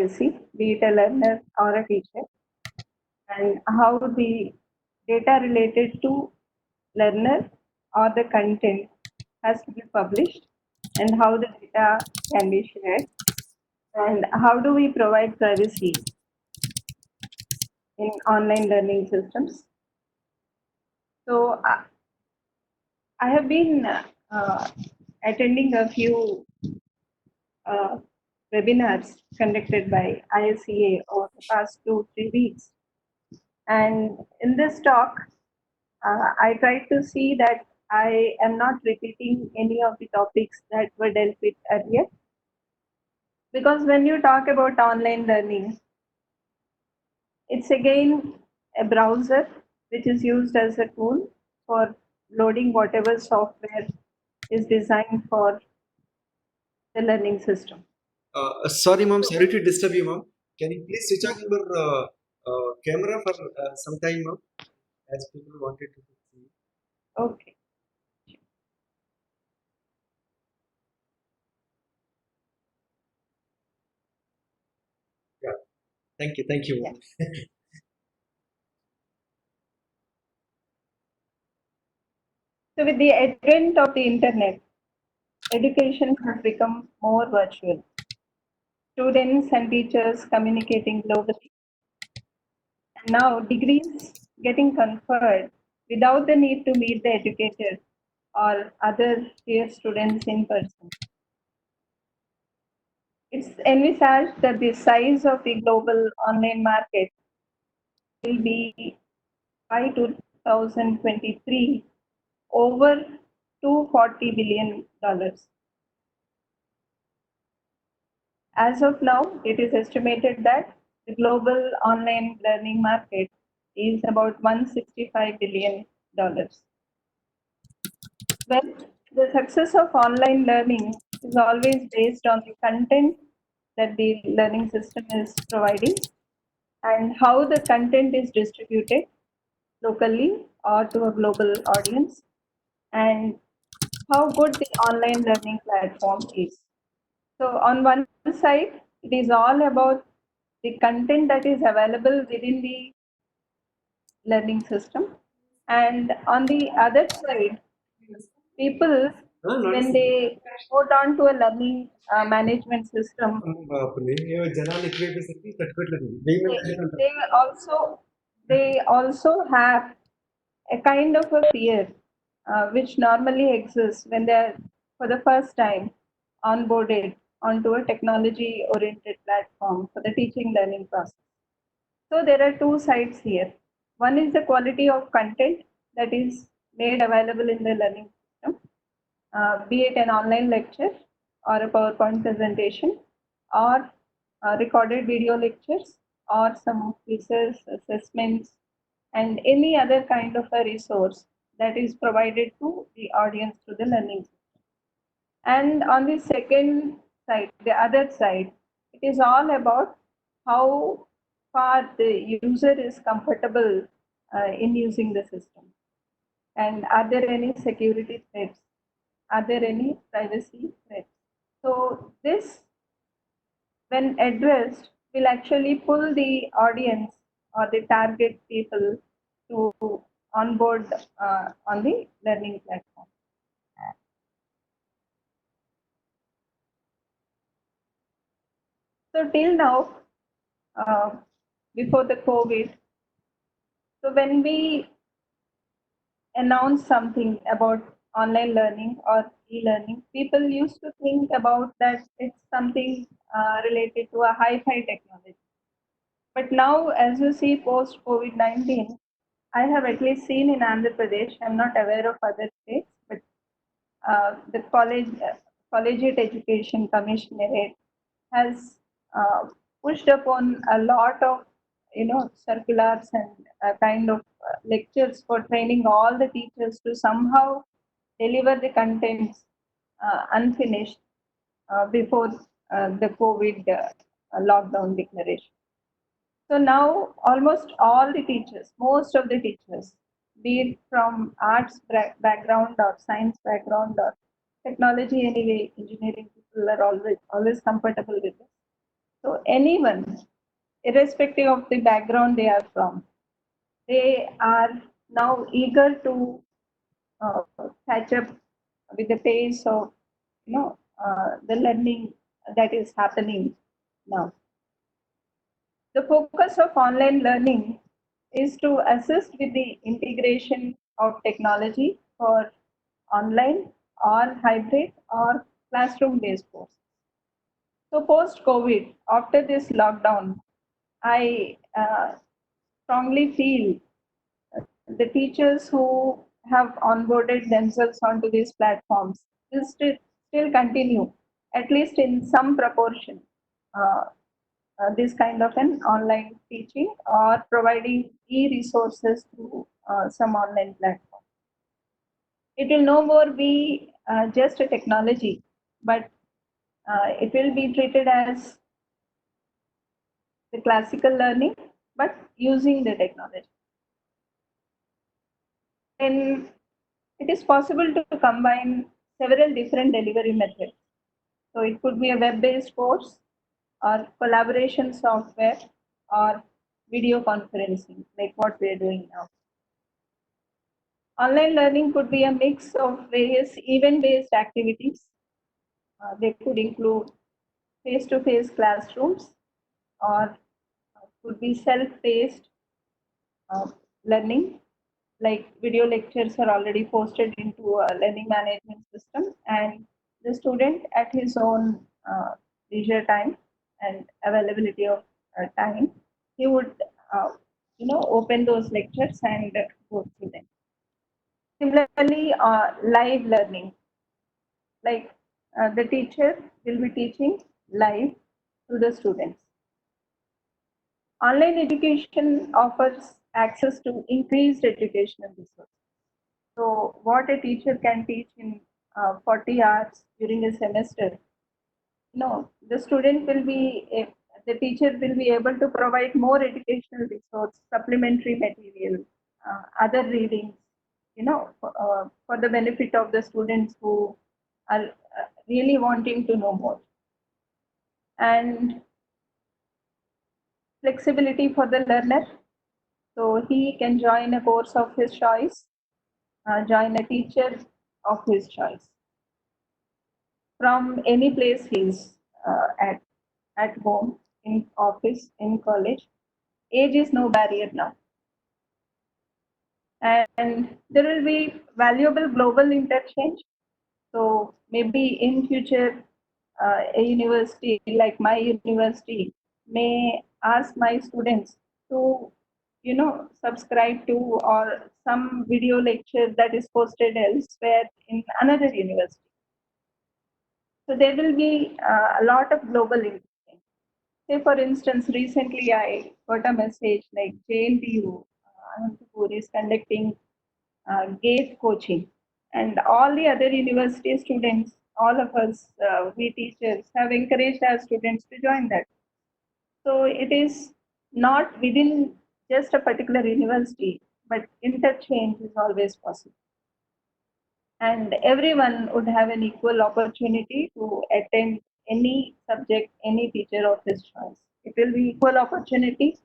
privacy, be it a learner or a teacher, and how the data related to learner or the content has to be published, and how the data can be shared, and how do we provide privacy in online learning systems. So I have been attending a few uh, webinars conducted by ISEA over the past 2-3 weeks. And in this talk, I tried to see that I am not repeating any of the topics that were dealt with earlier. Because when you talk about online learning, it's again a browser which is used as a tool for loading whatever software is designed for the learning system. Sorry, ma'am. Sorry to disturb you, ma'am. Can you please switch on your camera for some time, ma'am? As people wanted to see. Okay. Yeah. Thank you. Thank you, ma'am. So with the advent of the internet, education has become more virtual. Students and teachers communicating globally. And now degrees getting conferred without the need to meet the educator or other peer students in person. It's envisaged that the size of the global online market will be by 2023 over $240 billion. As of now, it is estimated that the global online learning market is about $165 billion. Well, the success of online learning is always based on the content that the learning system is providing and how the content is distributed locally or to a global audience, and how good the online learning platform is. So, on one side, it is all about the content that is available within the learning system, and on the other side, people, when they go down to a learning management system, జనాలు ఎక్కువైపోయేసరికి తట్టుకోవట్లేదు they, they also they also have a kind of a fear which normally exists when they're for the first time onboarded onto a technology oriented platform for the teaching learning process. So there are two sides here. One is the quality of content that is made available in the learning system, be it an online lecture or a PowerPoint presentation or recorded video lectures or some quizzes, assessments, and any other kind of a resource that is provided to the audience through the learning system. And on the second side, the other side, it is all about how far the user is comfortable in using the system. And are there any security threats? Are there any privacy threats? So this, when addressed, will actually pull the audience or the target people to onboard on the learning platform. So till now, before the COVID, so when we announce something about online learning or e-learning, people used to think about that it's something related to a hi-fi technology. But now, as you see, post COVID-19, I have at least seen in Andhra Pradesh. I'm not aware of other states, but the collegiate education commissionerate has pushed upon a lot of circulars and kind of lectures for training all the teachers to somehow deliver the contents unfinished before the COVID lockdown declaration. So now almost all the teachers, most of the teachers, be it from arts background or science background or technology anyway, engineering people are always comfortable with it. So anyone, irrespective of the background they are from, they are now eager to uh, catch up with the pace of the learning that is happening now. The focus of online learning is to assist with the integration of technology for online or hybrid or classroom based courses. So post COVID, after this lockdown, I strongly feel the teachers who have onboarded themselves onto these platforms will still continue, at least in some proportion, uh, this kind of an online teaching or providing e-resources through some online platform. It will no more be just a technology, but it will be treated as the classical learning, but using the technology. And it is possible to combine several different delivery methods. So it could be a web-based course or collaboration software or video conferencing, like what we're doing now. Online learning could be a mix of various event-based activities. They could include face-to-face classrooms or could be self-paced uh, learning, like video lectures are already posted into a learning management system, and the student at his own leisure time and availability of time, he would open those lectures and go through them. Similarly, live learning, like the teacher will be teaching live to the students. Online education offers access to increased educational resources. So, what a teacher can teach in 40 hours during a semester, no, the student will be, the teacher will be able to provide more educational resource, supplementary material, other readings, for the benefit of the students who are really wanting to know more. And flexibility for the learner. So he can join a course of his choice, join a teacher of his choice from any place he's at home, in office, in college. Age is no barrier now. And there will be valuable global interchange. So maybe in future, a university like my university may ask my students to, subscribe to or some video lecture that is posted elsewhere in another university. So there will be a lot of global interchange. Say, for instance, recently I got a message like JNTU, Anantapur is conducting GATE coaching, and all the other university students, all of us, we teachers, have encouraged our students to join that. So it is not within just a particular university, but interchange is always possible. And everyone would have an equal opportunity to attend any subject, any teacher of his choice. It will be equal opportunity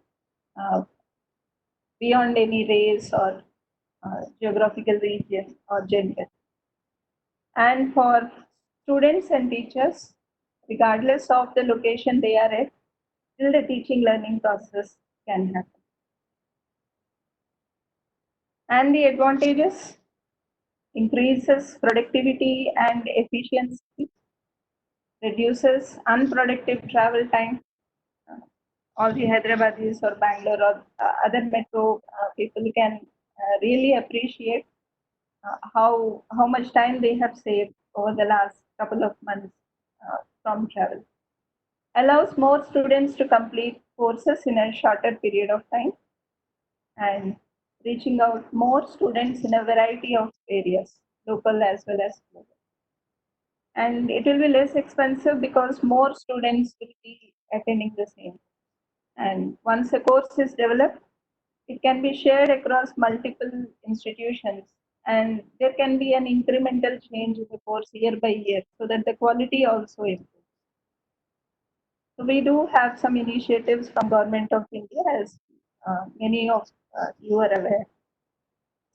uh, beyond any race or geographical region or gender. And for students and teachers, regardless of the location they are at, still the teaching learning process can happen. And the advantages: increases productivity and efficiency, reduces unproductive travel time. All the Hyderabadis or Bangalore or other metro people can really appreciate how much time they have saved over the last couple of months from travel. Allows more students to complete courses in a shorter period of time and reaching out more students in a variety of areas, local as well as global. And it will be less expensive because more students will be attending the same. And once a course is developed, it can be shared across multiple institutions, and there can be an incremental change in the course year by year so that the quality also improves. So we do have some initiatives from Government of India, as many of you are aware.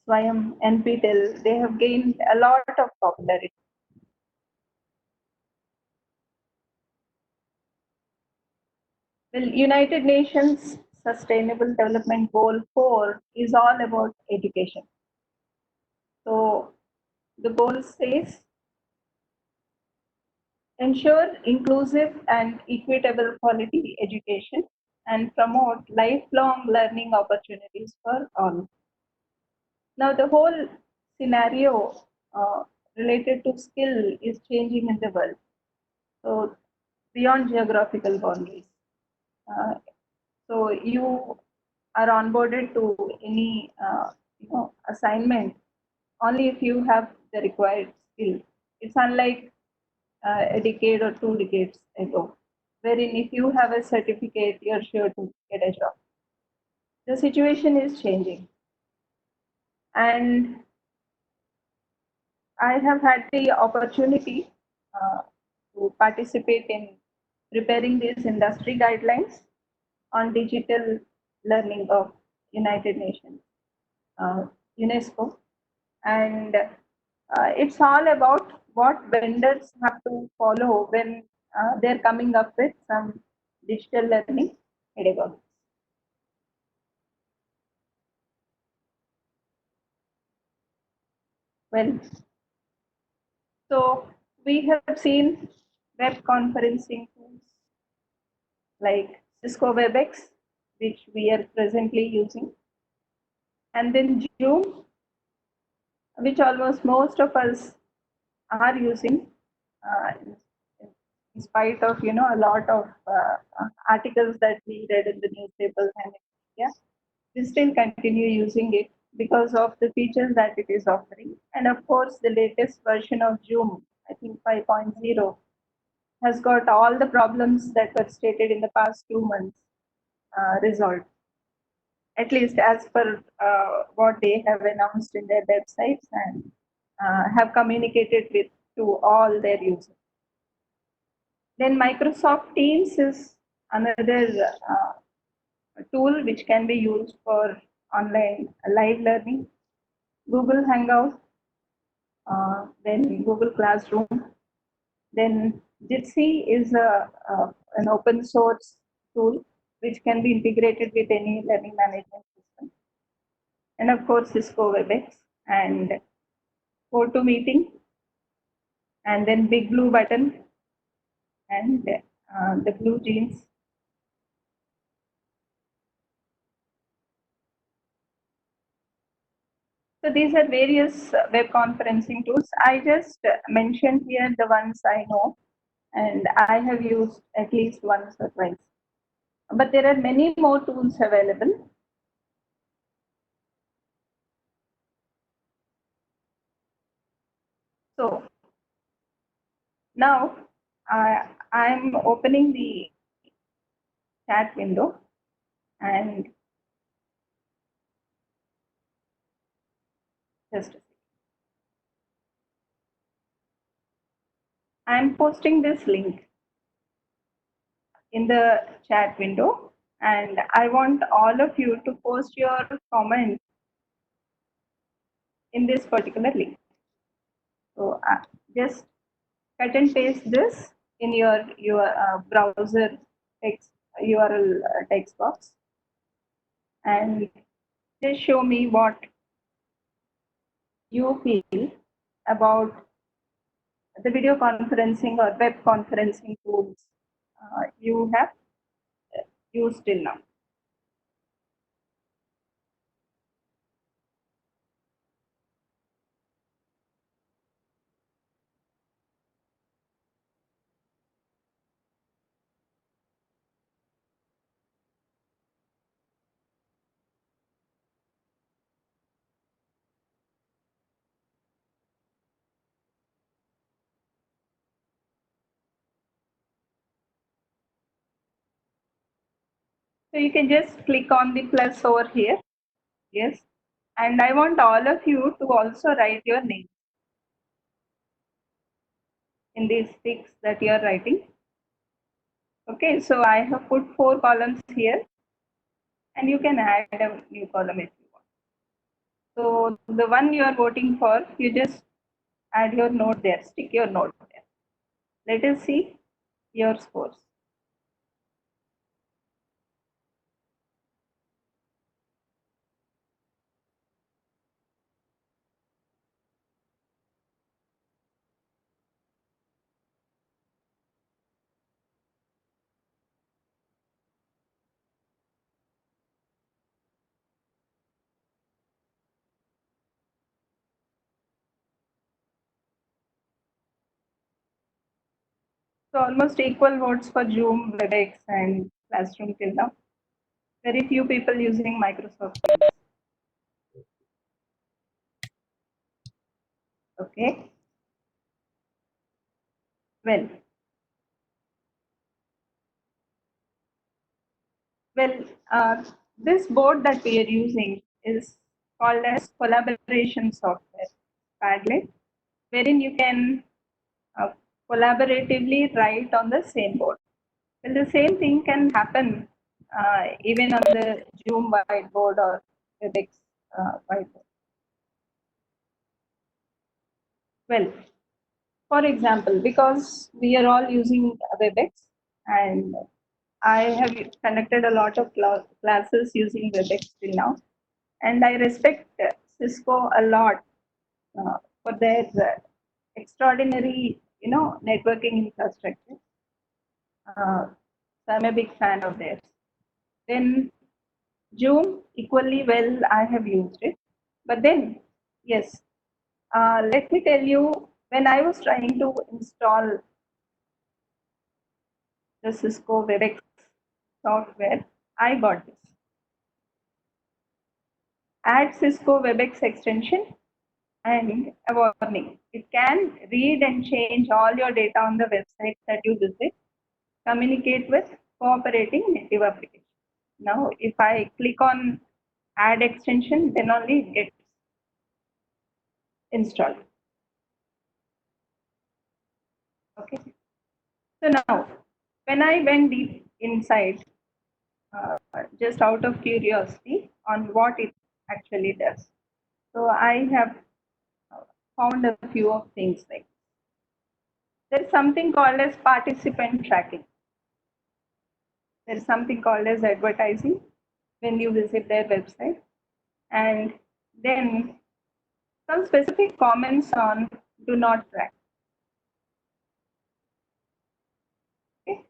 Swayam, NPTEL, they have gained a lot of popularity. Well, United Nations Sustainable Development Goal 4 is all about education. So the goal says ensure inclusive and equitable quality education and promote lifelong learning opportunities for all. Now, the whole scenario related to skill is changing in the world. So, beyond geographical boundaries. Uh, so, you are onboarded to any assignment only if you have the required skill. It's unlike a decade or 2 decades ago, wherein if you have a certificate, you're sure to get a job. The situation is changing. And I have had the opportunity to participate in preparing these industry guidelines on digital learning of United Nations, UNESCO. And it's all about what vendors have to follow when they're coming up with some digital learning pedagogy. Well, so we have seen web conferencing tools like Cisco WebEx, which we are presently using, and then Zoom, which almost most of us are using, in spite of a lot of articles that we read in the newspapers and in media. We still continue using it because of the features that it is offering, and of course, the latest version of Zoom, I think 5.0, has got all the problems that were stated in the past 2 months resolved, at least as per what they have announced in their websites and have communicated with to all their users. Then Microsoft Teams is another tool which can be used for online live learning. Google Hangout, then Google Classroom. Then Jitsi is an open source tool which can be integrated with any learning management system. And of course, Cisco WebEx and GoToMeeting, and then Big Blue Button and the Blue Jeans. So these are various web conferencing tools. I just mentioned here the ones I know, and I have used at least once or twice. But there are many more tools available. So now I'm opening the chat window, and just a second. I'm posting this link in the chat window, and I want all of you to post your comments in this particular link. So just cut and paste this in your browser text URL text box, and just show me what you feel about the video conferencing or web conferencing tools you have used till now. So you can just click on the plus over here. Yes. And I want all of you to also write your name in these ticks that you are writing. Okay, so I have put 4 columns here, and you can add a new column if you want. So the one you are voting for, you just add your note there, stick your note there. Let us see your scores. So almost equal votes for Zoom, WebEx, and Classroom till now. Very few people using Microsoft. Okay. Well, well, this board that we are using is called as collaboration software, Padlet, wherein you can uh, collaboratively write on the same board. Well, the same thing can happen even on the Zoom whiteboard or WebEx whiteboard. Well, for example, because we are all using WebEx, and I have conducted a lot of classes using WebEx till now, and I respect Cisco a lot for their extraordinary, networking infrastructure. So I'm a big fan of theirs. Then Zoom, equally well, I have used it. But then, yes, let me tell you, when I was trying to install the Cisco WebEx software, I got this. Add Cisco WebEx extension and a warning. It can read and change all your data on the website that you visit, communicate with cooperating native applications. Now, if I click on add extension, then only it gets installed. Okay. So now, when I went deep inside, just out of curiosity on what it actually does, so I have found a few of things like there's something called as participant tracking. There's something called as advertising when you visit their website, and then some specific comments on do not track. Okay,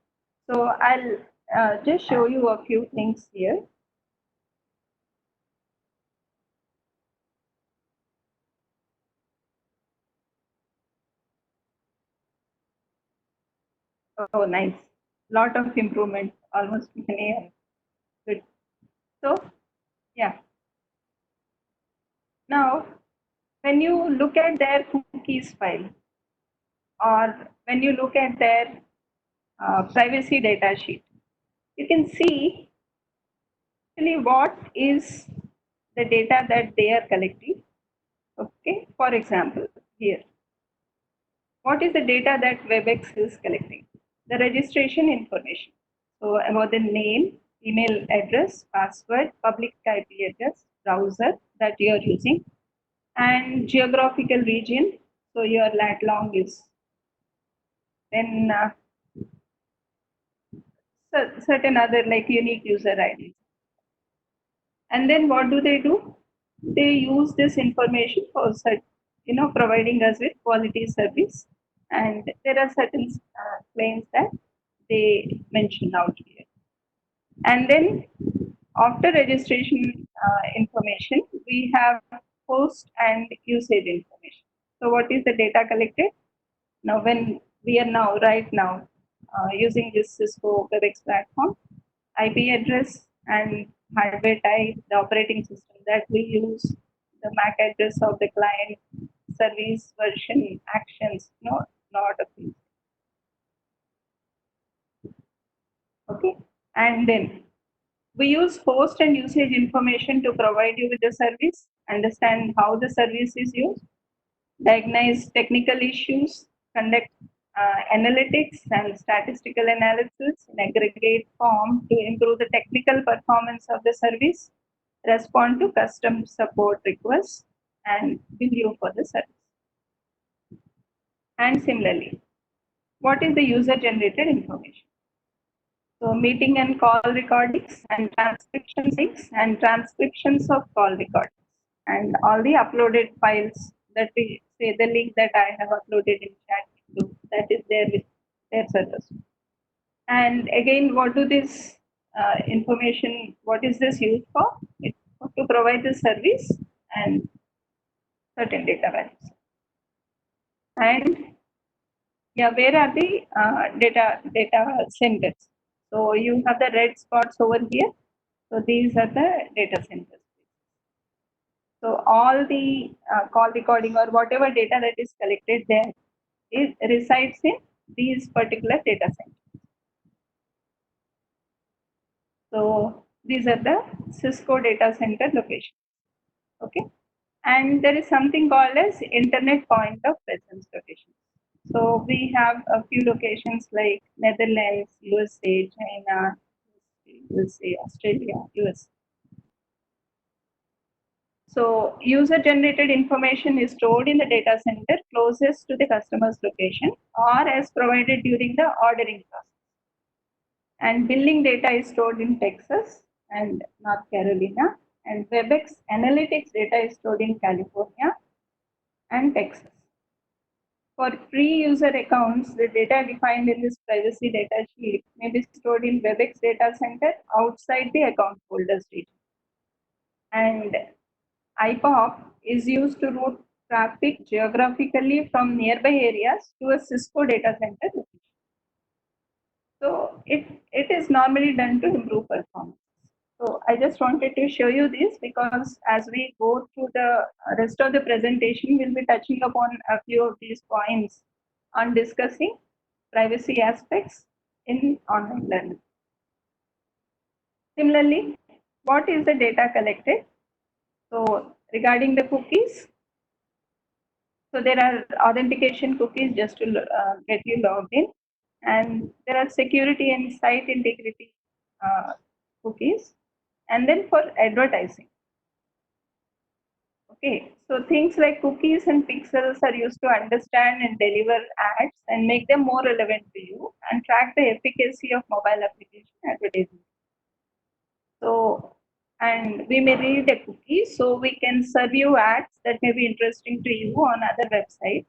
so I'll just show you a few things here. Oh, nice. Lot of improvement, almost many. Good. So, yeah. Now, when you look at their cookies file, or when you look at their privacy data sheet, you can see actually what is the data that they are collecting. Okay, for example, here, what is the data that WebEx is collecting? The registration information. So about the name, email address, password, public IP address, browser that you are using, and geographical region. So your lat long is then certain other like unique user IDs. And then what do? They use this information for providing us with quality service. And there are certain claims that they mention out here. And then after registration information, we have host and usage information. So what is the data collected? Now, when we are now, right now, using this Cisco WebEx platform, IP address and hardware type, the operating system that we use, the MAC address of the client, service version, actions, no, lot of things. Okay, and then we use host and usage information to provide you with the service, understand how the service is used, diagnose technical issues, conduct analytics and statistical analysis in aggregate form to improve the technical performance of the service, respond to custom support requests, and bill you for the service. And similarly, what is the user generated information? So meeting and call recordings and transcription links and transcriptions of call recordings and all the uploaded files that we say the link that I have uploaded in chat that is there with their servers. And again, what do this information, what is this used for? It's to provide the service and certain data values. And yeah, where are the data centers? So you have the red spots over here. So these are the data centers. So all the call recording or whatever data that is collected there resides in these particular data centers. So these are the Cisco data center locations. Okay, and there is something called as internet point of presence locations. So we have a few locations like Netherlands, USA, China, USA, Australia, US. So user generated information is stored in the data center closest to the customer's location or as provided during the ordering process. And billing data is stored in Texas and North Carolina, and WebEx analytics data is stored in California and Texas. For free user accounts, the data defined in this privacy data sheet may be stored in WebEx data center outside the account holders region. And IPOP is used to route traffic geographically from nearby areas to a Cisco data center location. So it is normally done to improve performance. So I just wanted to show you this because as we go through the rest of the presentation, we'll be touching upon a few of these points on discussing privacy aspects in online learning. Similarly, what is the data collected? So regarding the cookies, so there are authentication cookies just to get you logged in, and there are security and site integrity cookies, and then for advertising. Okay, so things like cookies and pixels are used to understand and deliver ads and make them more relevant to you and track the efficacy of mobile application advertising. So, and we may read a cookie, so we can serve you ads that may be interesting to you on other websites.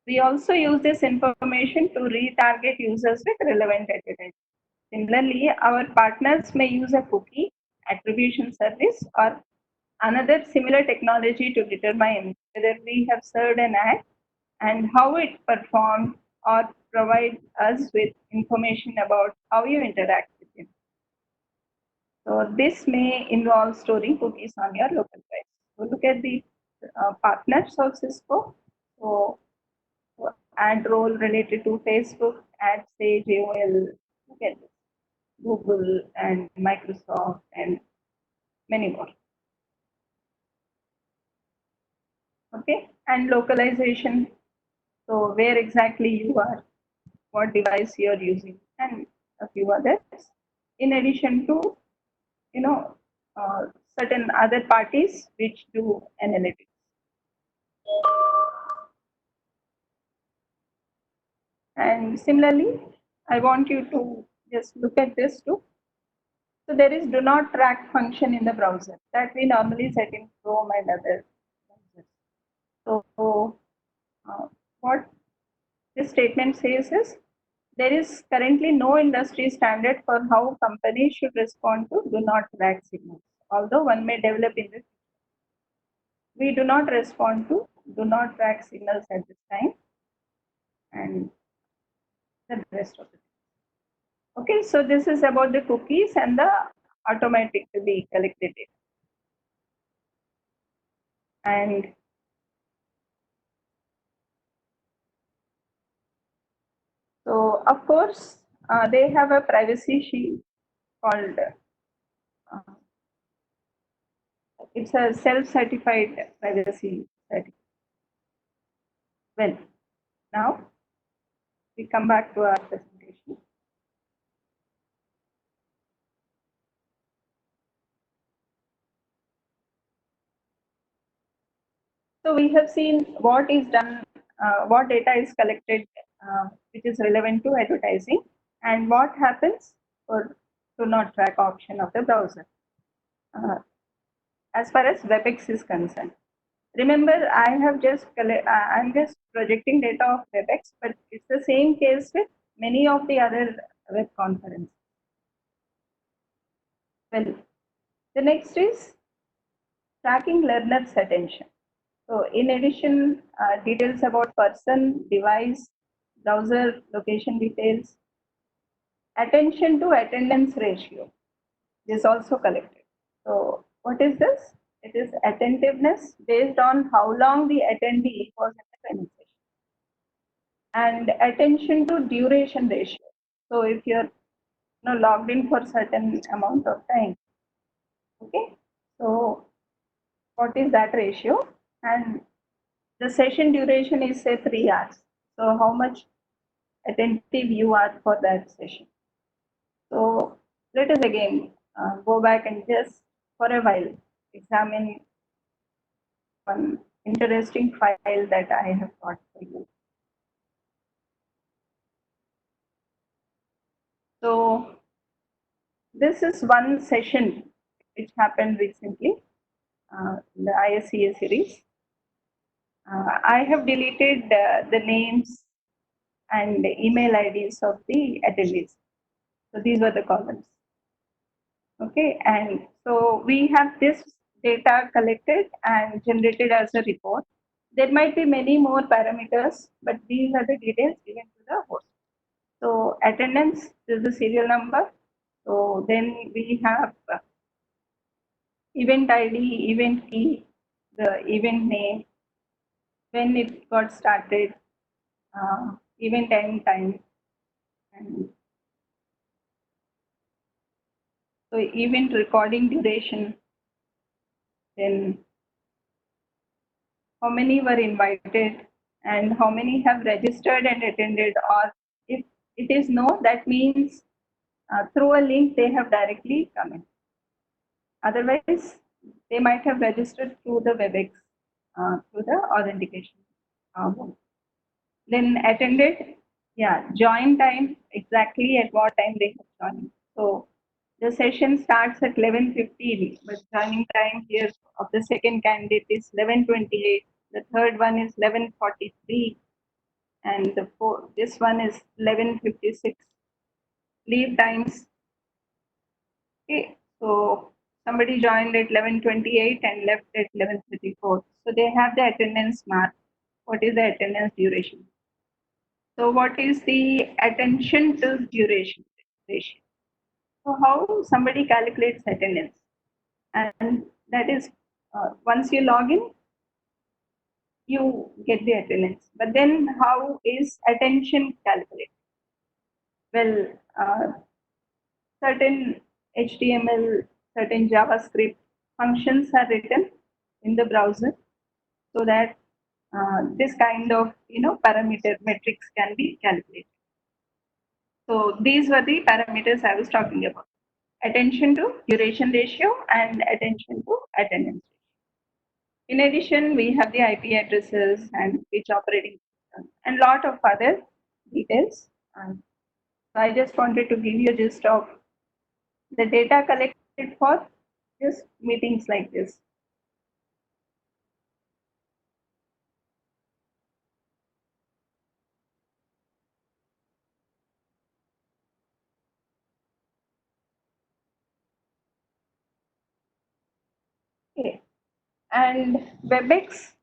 We also use this information to retarget users with relevant advertising. Similarly, our partners may use a cookie attribution service or another similar technology to determine whether we have served an ad and how it performed or provide us with information about how you interact with it. So this may involve storing cookies on your local device. So look at the partners of Cisco. So ad role related to Facebook, AdSage, AOL, look at this, Google and Microsoft and many more. Okay, and localization. So where exactly you are, what device you are using, and a few others. In addition to, you know, certain other parties which do analytics. And similarly, I want you to just look at this too. So there is do not track function in the browser that we normally set in Chrome and other browsers. So what this statement says is there is currently no industry standard for how companies should respond to do not track signals, although one may develop in the future. We do not respond to do not track signals at this time and the rest of it. Okay, so this is about the cookies and the automatically collected data. And so, of course, they have a privacy shield called, it's a self-certified privacy certificate. Well, now we come back to our presentation. So we have seen what is done, what data is collected, which is relevant to advertising, and what happens for do not track option of the browser. As far as WebEx is concerned, remember I'm just projecting data of WebEx, but it's the same case with many of the other web conferences. Well, the next is tracking learner's attention. So in addition, details about person, device, browser, location details, attention to attendance ratio is also collected. So what is this? It is attentiveness based on how long the attendee was in the training session. And attention to duration ratio. So if you're logged in for certain amount of time, okay, so what is that ratio? And the session duration is say 3 hours. So how much attentive you are for that session. So let us again go back and just for a while examine one interesting file that I have got for you. So this is one session which happened recently, the ISCA series. I have deleted the names and the email IDs of the attendees. So these were the columns. Okay, and so we have this data collected and generated as a report. There might be many more parameters, but these are the details given to the host. So attendance is the serial number. So then we have event ID, event key, the event name, when it got started, event end time, and so event recording duration, then how many were invited and how many have registered and attended, or if it is no, that means through a link they have directly come in. Otherwise, they might have registered through the WebEx, through the authentication. Then attended, yeah, join time, exactly at what time they have joined. So the session starts at 11:15, but joining time here of the second candidate is 11:28. The third one is 11:43, and this one is 11:56. Leave times. Okay, so somebody joined at 11:28 and left at 11:34. So they have the attendance mark. What is the attendance duration? So what is the attention to duration ratio? So how somebody calculates attendance? And that is once you log in, you get the attendance. But then how is attention calculated? Well, certain HTML, certain JavaScript functions are written in the browser so that this kind of parameter metrics can be calculated. So these were the parameters I was talking about: attention to duration ratio and attention to attendance. In addition, we have the IP addresses and which operating system and lot of other details. So I just wanted to give you a gist of the data collected for just meetings like this. Okay. And WebEx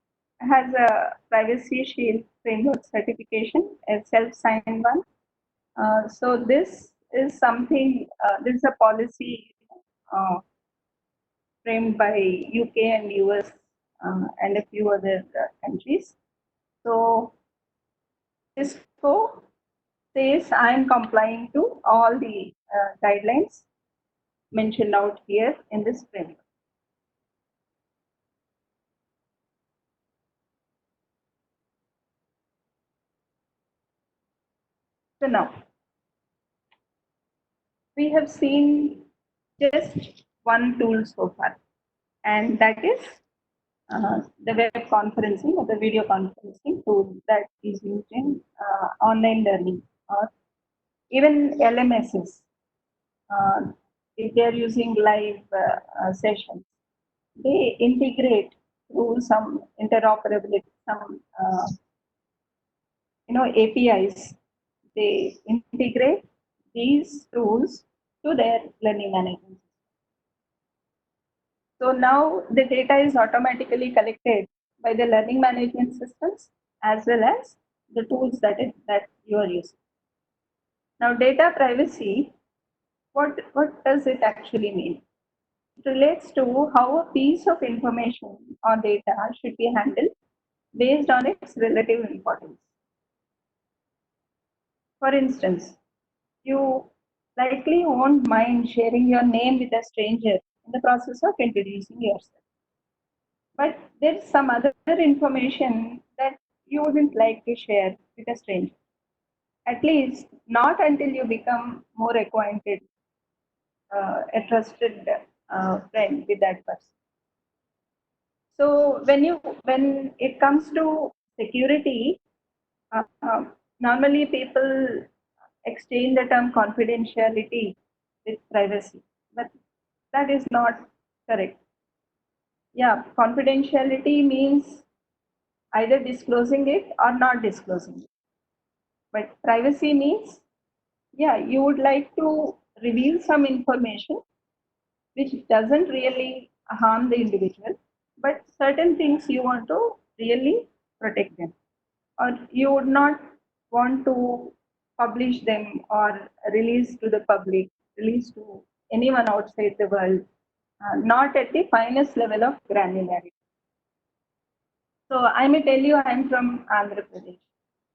has a privacy shield framework certification, a self-signed one. So this is something, this is a policy uh, framed by UK and US and a few other countries. So Cisco says I am complying to all the guidelines mentioned out here in this framework. So now we have seen just one tool so far, and that is the web conferencing or the video conferencing tool that is used in online learning or even LMSs. If they are using live sessions, they integrate through some interoperability, some APIs. They integrate these tools to their learning management. So now the data is automatically collected by the learning management systems as well as the tools that you are using. Now, data privacy, what does it actually mean? It relates to how a piece of information or data should be handled based on its relative importance. For instance, you likely won't mind sharing your name with a stranger in the process of introducing yourself. But there's some other information that you wouldn't like to share with a stranger. At least not until you become more acquainted, a trusted friend with that person. So when it comes to security, normally people exchange the term confidentiality with privacy, but that is not correct. Yeah, confidentiality means either disclosing it or not disclosing it. But privacy means, yeah, you would like to reveal some information which doesn't really harm the individual, but certain things you want to really protect them, or you would not want to publish them or release to the public, release to anyone outside the world, not at the finest level of granularity. So I may tell you I'm from Andhra Pradesh,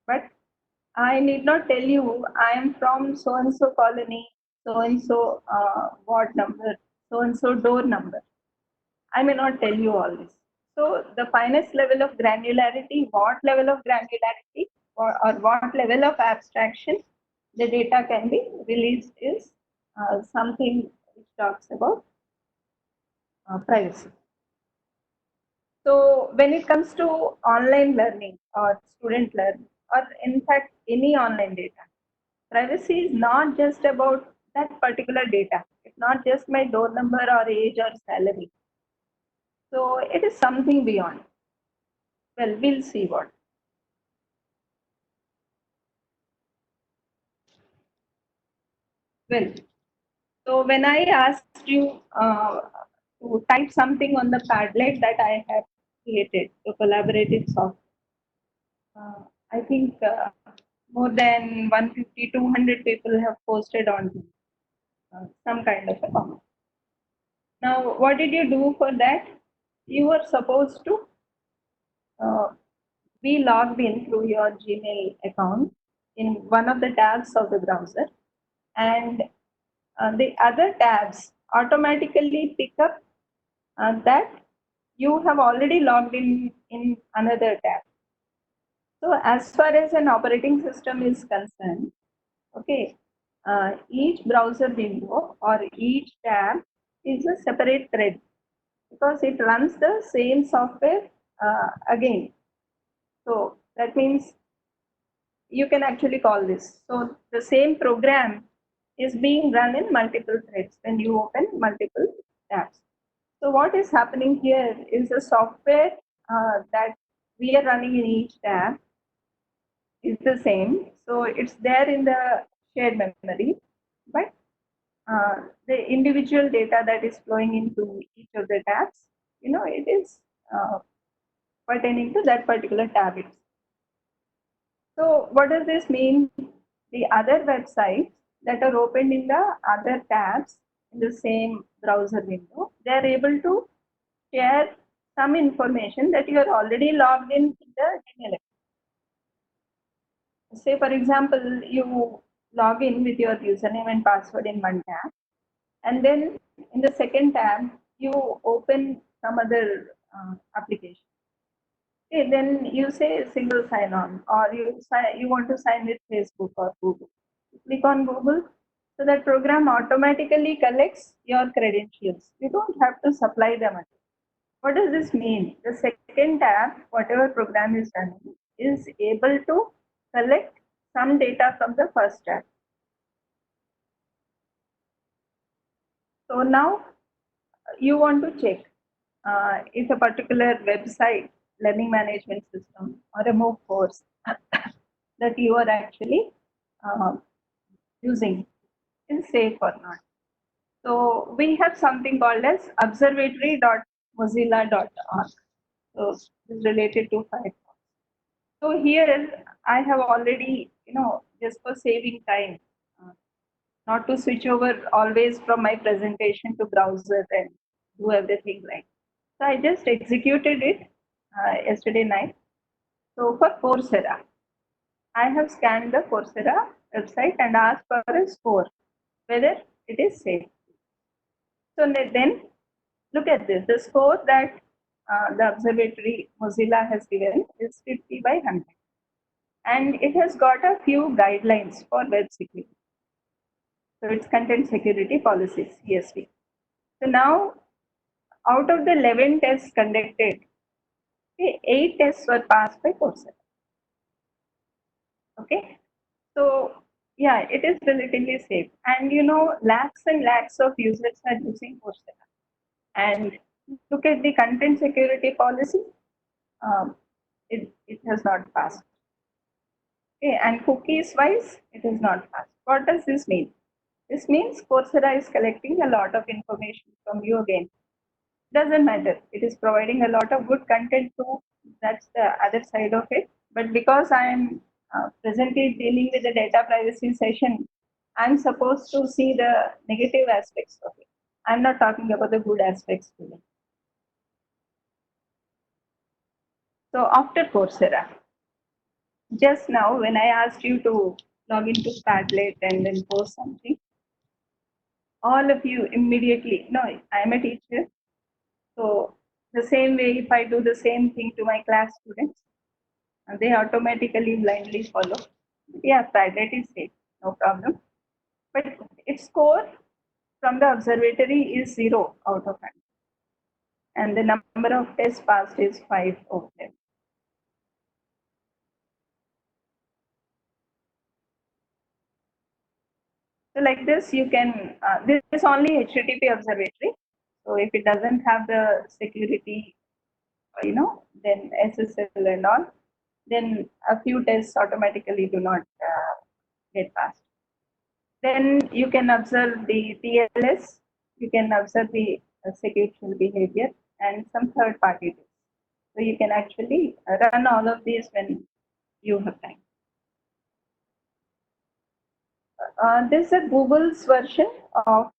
but I need not tell you I am from so and so colony, so and so ward number, so and so door number. I may not tell you all this. So the finest level of granularity, what level of granularity or what level of abstraction the data can be released is something which talks about privacy. So when it comes to online learning or student learning, or in fact any online data, privacy is not just about that particular data. It's not just my door number or age or salary. So it is something beyond. Well, we'll see what. Well, so when I asked you to type something on the Padlet that I have created, the collaborative software, I think more than 150, 200 people have posted on some kind of a comment. Now, what did you do for that? You were supposed to uh, be logged in through your Gmail account in one of the tabs of the browser, and the other tabs automatically pick up that you have already logged in another tab. So as far as an operating system is concerned, okay, each browser window or each tab is a separate thread because it runs the same software again. So that means you can actually call this. So the same program is being run in multiple threads when you open multiple tabs. So what is happening here is the software that we are running in each tab is the same. So it's there in the shared memory, but the individual data that is flowing into each of the tabs, it is pertaining to that particular tab. So what does this mean? The other websites that are opened in the other tabs in the same browser window, they are able to share some information that you are already logged in the Gmail account. Say, for example, you log in with your username and password in one tab, and then in the second tab, you open some other application. Okay, then you say single sign on, or you want to sign with Facebook or Google. click on Google. So that program automatically collects your credentials. You don't have to supply them again. What does this mean? The second tab, whatever program is running, is able to collect some data from the first tab. So now you want to check if a particular website, learning management system, or a MOOC course that you are actually uh, using is safe or not. So we have something called as observatory.mozilla.org. So this is related to Firefox. So here I have already, just for saving time, uh, not to switch over always from my presentation to browser and do everything like. So I just executed it yesterday night. So for Coursera, I have scanned the Coursera website and asked for a score, whether it is safe. So then look at this. The score that the observatory Mozilla has given is 50 by 100. And it has got a few guidelines for web security. So it's content security policies, CSP. So now out of the 11 tests conducted, okay, 8 tests were passed by Coursera. Okay. So yeah, it is relatively safe. And lakhs and lakhs of users are using Coursera. And look at the content security policy. It has not passed. Okay, and cookies wise, it is not passed. What does this mean? This means Coursera is collecting a lot of information from you again. Doesn't matter. It is providing a lot of good content too. That's the other side of it. But because I am presently dealing with the data privacy session, I'm supposed to see the negative aspects of it. I'm not talking about the good aspects today. So after Coursera, just now when I asked you to log into Padlet and then post something, all of you immediately, no, I'm a teacher. So the same way, if I do the same thing to my class students, they automatically blindly follow. Yeah, Padlet is safe, no problem. But its score from the observatory is 0 out of 100. And the number of tests passed is 5 of them. So like this, you can, this is only HTTP observatory. So if it doesn't have the security, then SSL and all, then a few tests automatically do not get passed. Then you can observe the TLS, you can observe the sexual behavior and some third party tests. So you can actually run all of these when you have time. This is a Google's version of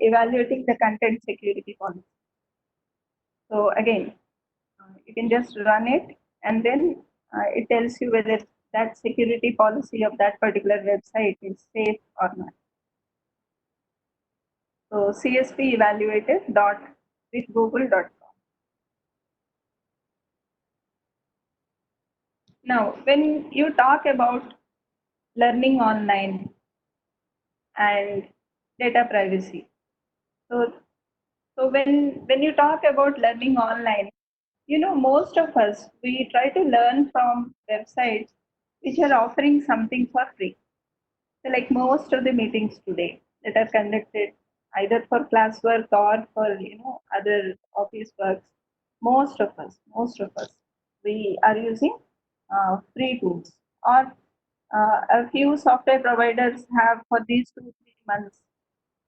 evaluating the content security policy. So again, you can just run it and then it tells you whether that security policy of that particular website is safe or not. So CSP evaluated dot with google.com. Now, when you talk about learning online and data privacy, so when you talk about learning online, most of us we try to learn from websites which are offering something for free. So like most of the meetings today that are conducted either for classwork or for other office works, most of us, we are using free tools or a few software providers have for these 2 3 months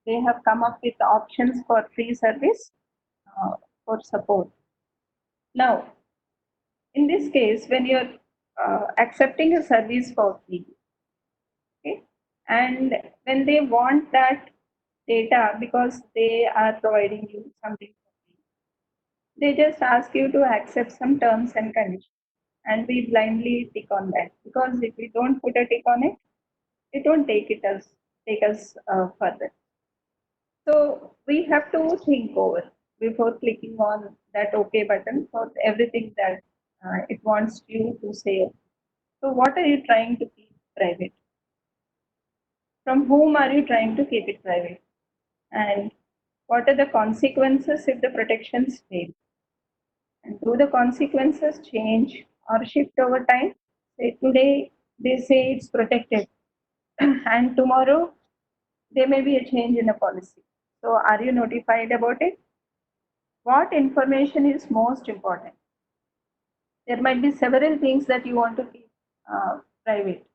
they have come up with options for free service for support. Now, in this case, when you're accepting a service for free, okay, and when they want that data because they are providing you something for free, they just ask you to accept some terms and conditions, and we blindly tick on that because if we don't put a tick on it, it won't take us further. So we have to think over before clicking on that OK button for everything that it wants you to say. So what are you trying to keep private? from whom are you trying to keep it private, and what are the consequences if the protections fail, and do the consequences change or shift over time? Say today they say it's protected, and tomorrow there may be a change in a policy. So are you notified about it? What information is most important? There might be several things that you want to keep private,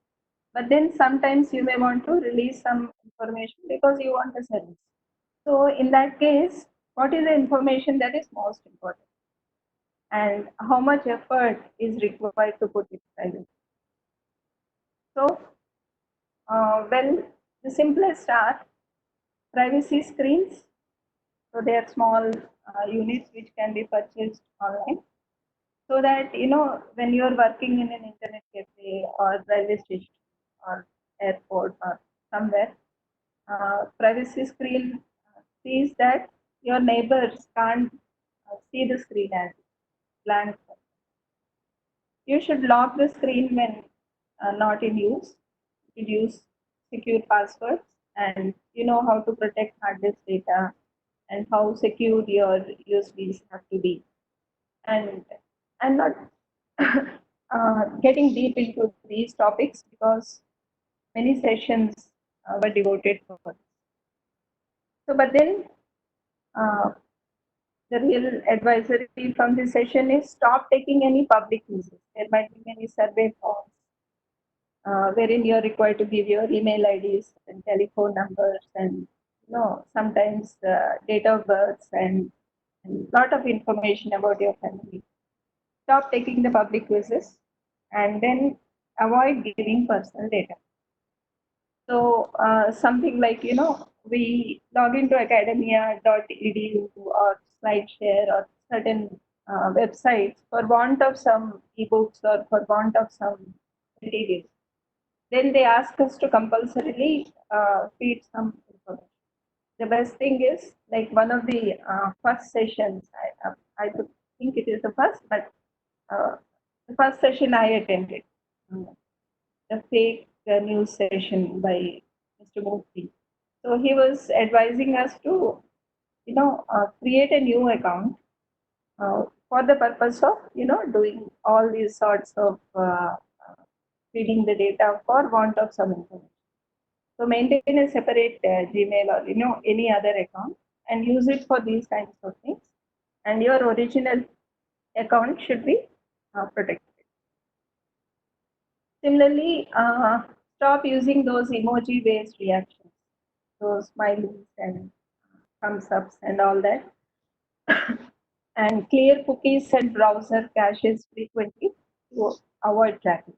but then sometimes you may want to release some information because you want a service. So in that case, what is the information that is most important, and how much effort is required to put it private? So, well, the simplest are privacy screens. So they are small units which can be purchased online. So that when you're working in an internet cafe or railway station or airport or somewhere, privacy screen sees that your neighbors can't see the screen as blank. You should lock the screen when not in use. You should use secure passwords, and you know how to protect hard disk data and how secure your USBs have to be. And I'm not getting deep into these topics because many sessions were devoted for it. So, but then uh, the real advisory from this session is stop taking any public uses. There might be many survey forms wherein you're required to give your email IDs and telephone numbers and sometimes date of births and lot of information about your family. Stop taking the public quizzes and then avoid giving personal data. So something like, we log into academia.edu or SlideShare or certain websites for want of some ebooks or for want of some materials. Then they ask us to compulsorily feed some information. The best thing is like one of the first sessions, I think it is the first, but the first session I attended, the fake news session by Mr. Murthy. So he was advising us to, create a new account for the purpose of, doing all these sorts of feeding the data for want of some information. So maintain a separate Gmail or any other account and use it for these kinds of things. And your original account should be protected. Similarly, stop using those emoji-based reactions, those smileys and thumbs ups and all that, and clear cookies and browser caches frequently to avoid tracking.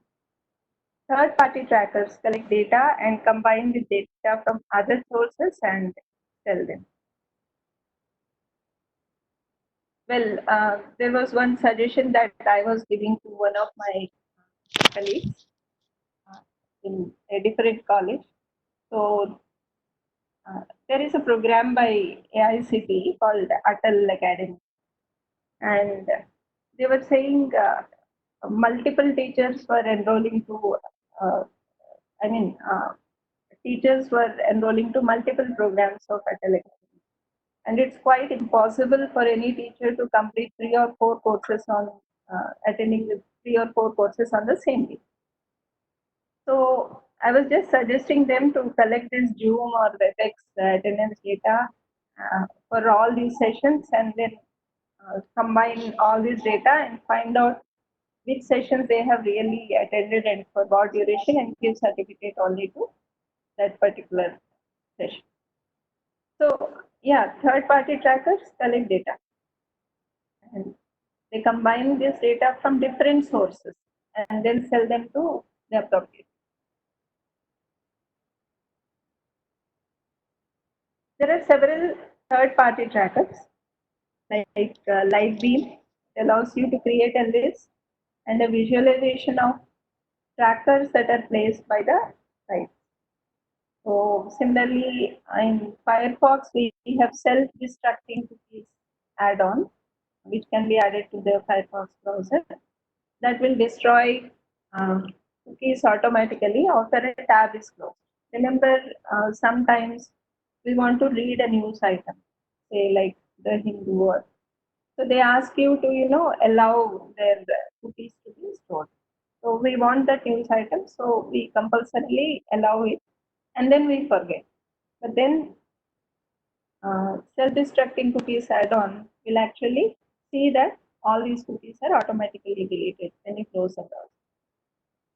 Third-party trackers collect data and combine with data from other sources and sell them. Well, there was one suggestion that I was giving to one of my colleagues in a different college. So there is a program by AICTE called Atal Academy, and they were saying multiple teachers were enrolling to. I mean, teachers were enrolling to multiple programs of Atal Academy, and it's quite impossible for any teacher to complete 3 or 4 courses on attending the 3 or 4 courses on the same day. So I was just suggesting them to collect this Zoom or WebEx attendance data for all these sessions and then combine all this data and find out which sessions they have really attended and for what duration and give certificate only to that particular session. So yeah, third-party trackers collect data and they combine this data from different sources and then sell them to the appropriate. There are several third-party trackers like Lightbeam. It allows you to create a list and a visualization of trackers that are placed by the site. So similarly, in Firefox, we have self-destructing cookies add-on, which can be added to the Firefox browser that will destroy cookies automatically after a tab is closed. remember, sometimes we want to read a news item, say like the Hindu or so they ask you to, allow their cookies to be stored. So we want that news item, so we compulsorily allow it, and then we forget. But then self-destructing cookies add-on will actually see that all these cookies are automatically deleted when you close the browser.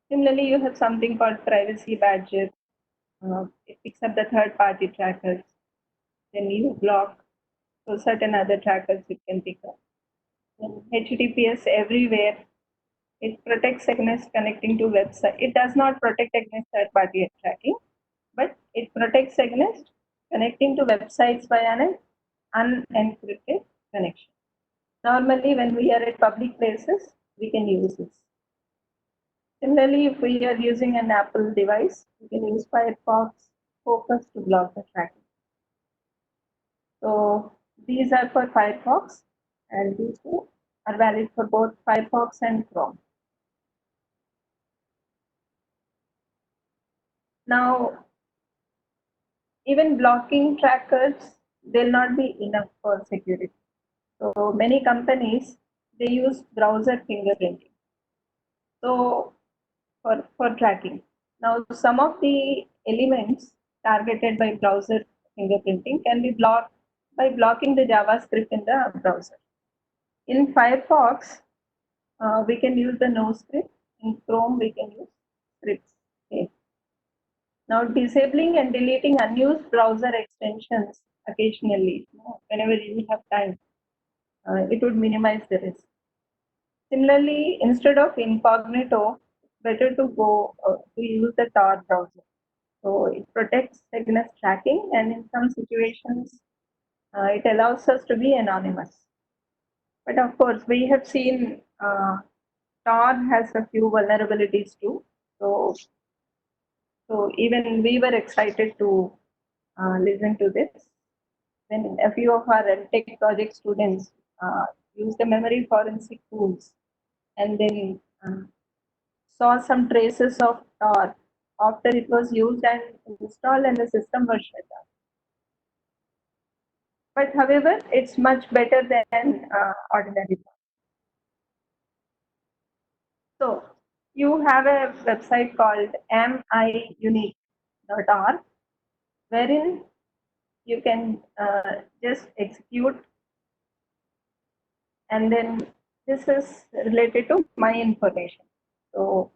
Similarly, you have something called Privacy Badger. It picks up the third-party trackers. Then you block so certain other trackers it can pick up. Then HTTPS everywhere. It protects against connecting to website. It does not protect against third-party tracking, but it protects against connecting to websites via an unencrypted connection. Normally, when we are at public places, we can use this. Similarly, if we are using an Apple device, we can use Firefox Focus to block the tracking. So these are for Firefox, and these two are valid for both Firefox and Chrome. Now, even blocking trackers, they'll not be enough for security. So many companies, they use browser fingerprinting. So for tracking. Now, some of the elements targeted by browser fingerprinting can be blocked by blocking the JavaScript in the browser. In Firefox, we can use the no script. In Chrome, we can use scripts. Okay. Now, disabling and deleting unused browser extensions occasionally, whenever you have time, it would minimize the risk. Similarly, instead of incognito, it's better to go to use the Tor browser. So it protects against tracking, and in some situations, it allows us to be anonymous. But of course, we have seen Tor has a few vulnerabilities too. So even we were excited to listen to this. Then a few of our tech project students use the memory forensic tools and then saw some traces of Tor after it was used and installed and the system was shut down. But however, it's much better than ordinary Tor. So you have a website called miunique.org wherein you can just execute, and then this is related to my information. So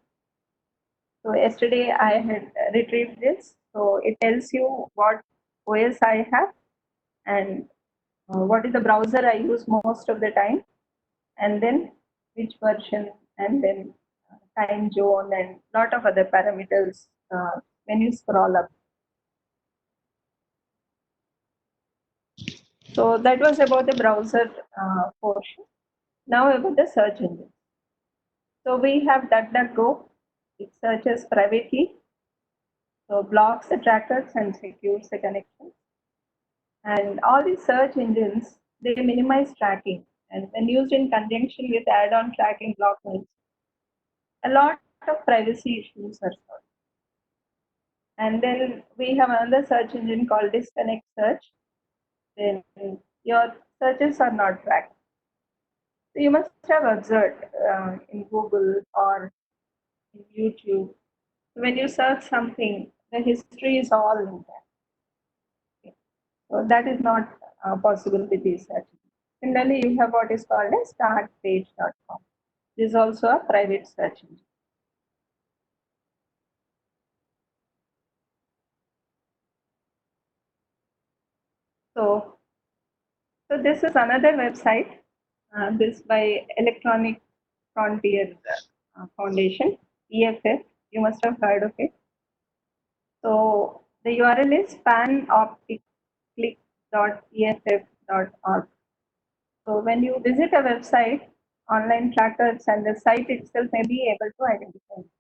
yesterday I had retrieved this. So it tells you what OS I have and what is the browser I use most of the time, and then which version, and then time zone, and lot of other parameters when you scroll up. So that was about the browser portion. Now about the search engine. So we have DuckDuckGo. It searches privately, so blocks the trackers and secures the connection. And all these search engines, they minimize tracking. And when used in conjunction with add-on tracking blockers, a lot of privacy issues are solved. And then we have another search engine called Disconnect Search. Then your searches are not tracked. So you must have observed in Google or in YouTube, when you search something, the history is all in there. Okay. So that is not possible with these search engines. Similarly, you have what is called as startpage.com. This is also a private search engine. So this is another website. This by Electronic Frontier Foundation, EFF. You must have heard of it. So the URL is panopticlick.eff.org. So when you visit a website, online trackers and the site itself may be able to identify it,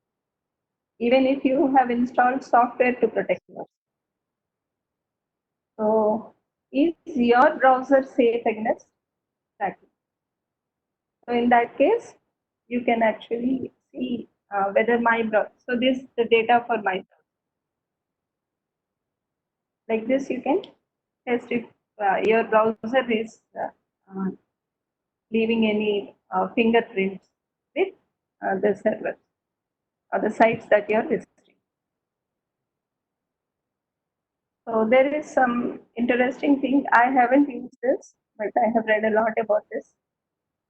even if you have installed software to protect yourself. So is your browser safe against tracking? So in that case, you can actually see whether my browser, so this is the data for my browser. Like this, you can test if your browser is leaving any fingerprints with the server or the sites that you're visiting. So there is some interesting thing. I haven't used this, but I have read a lot about this.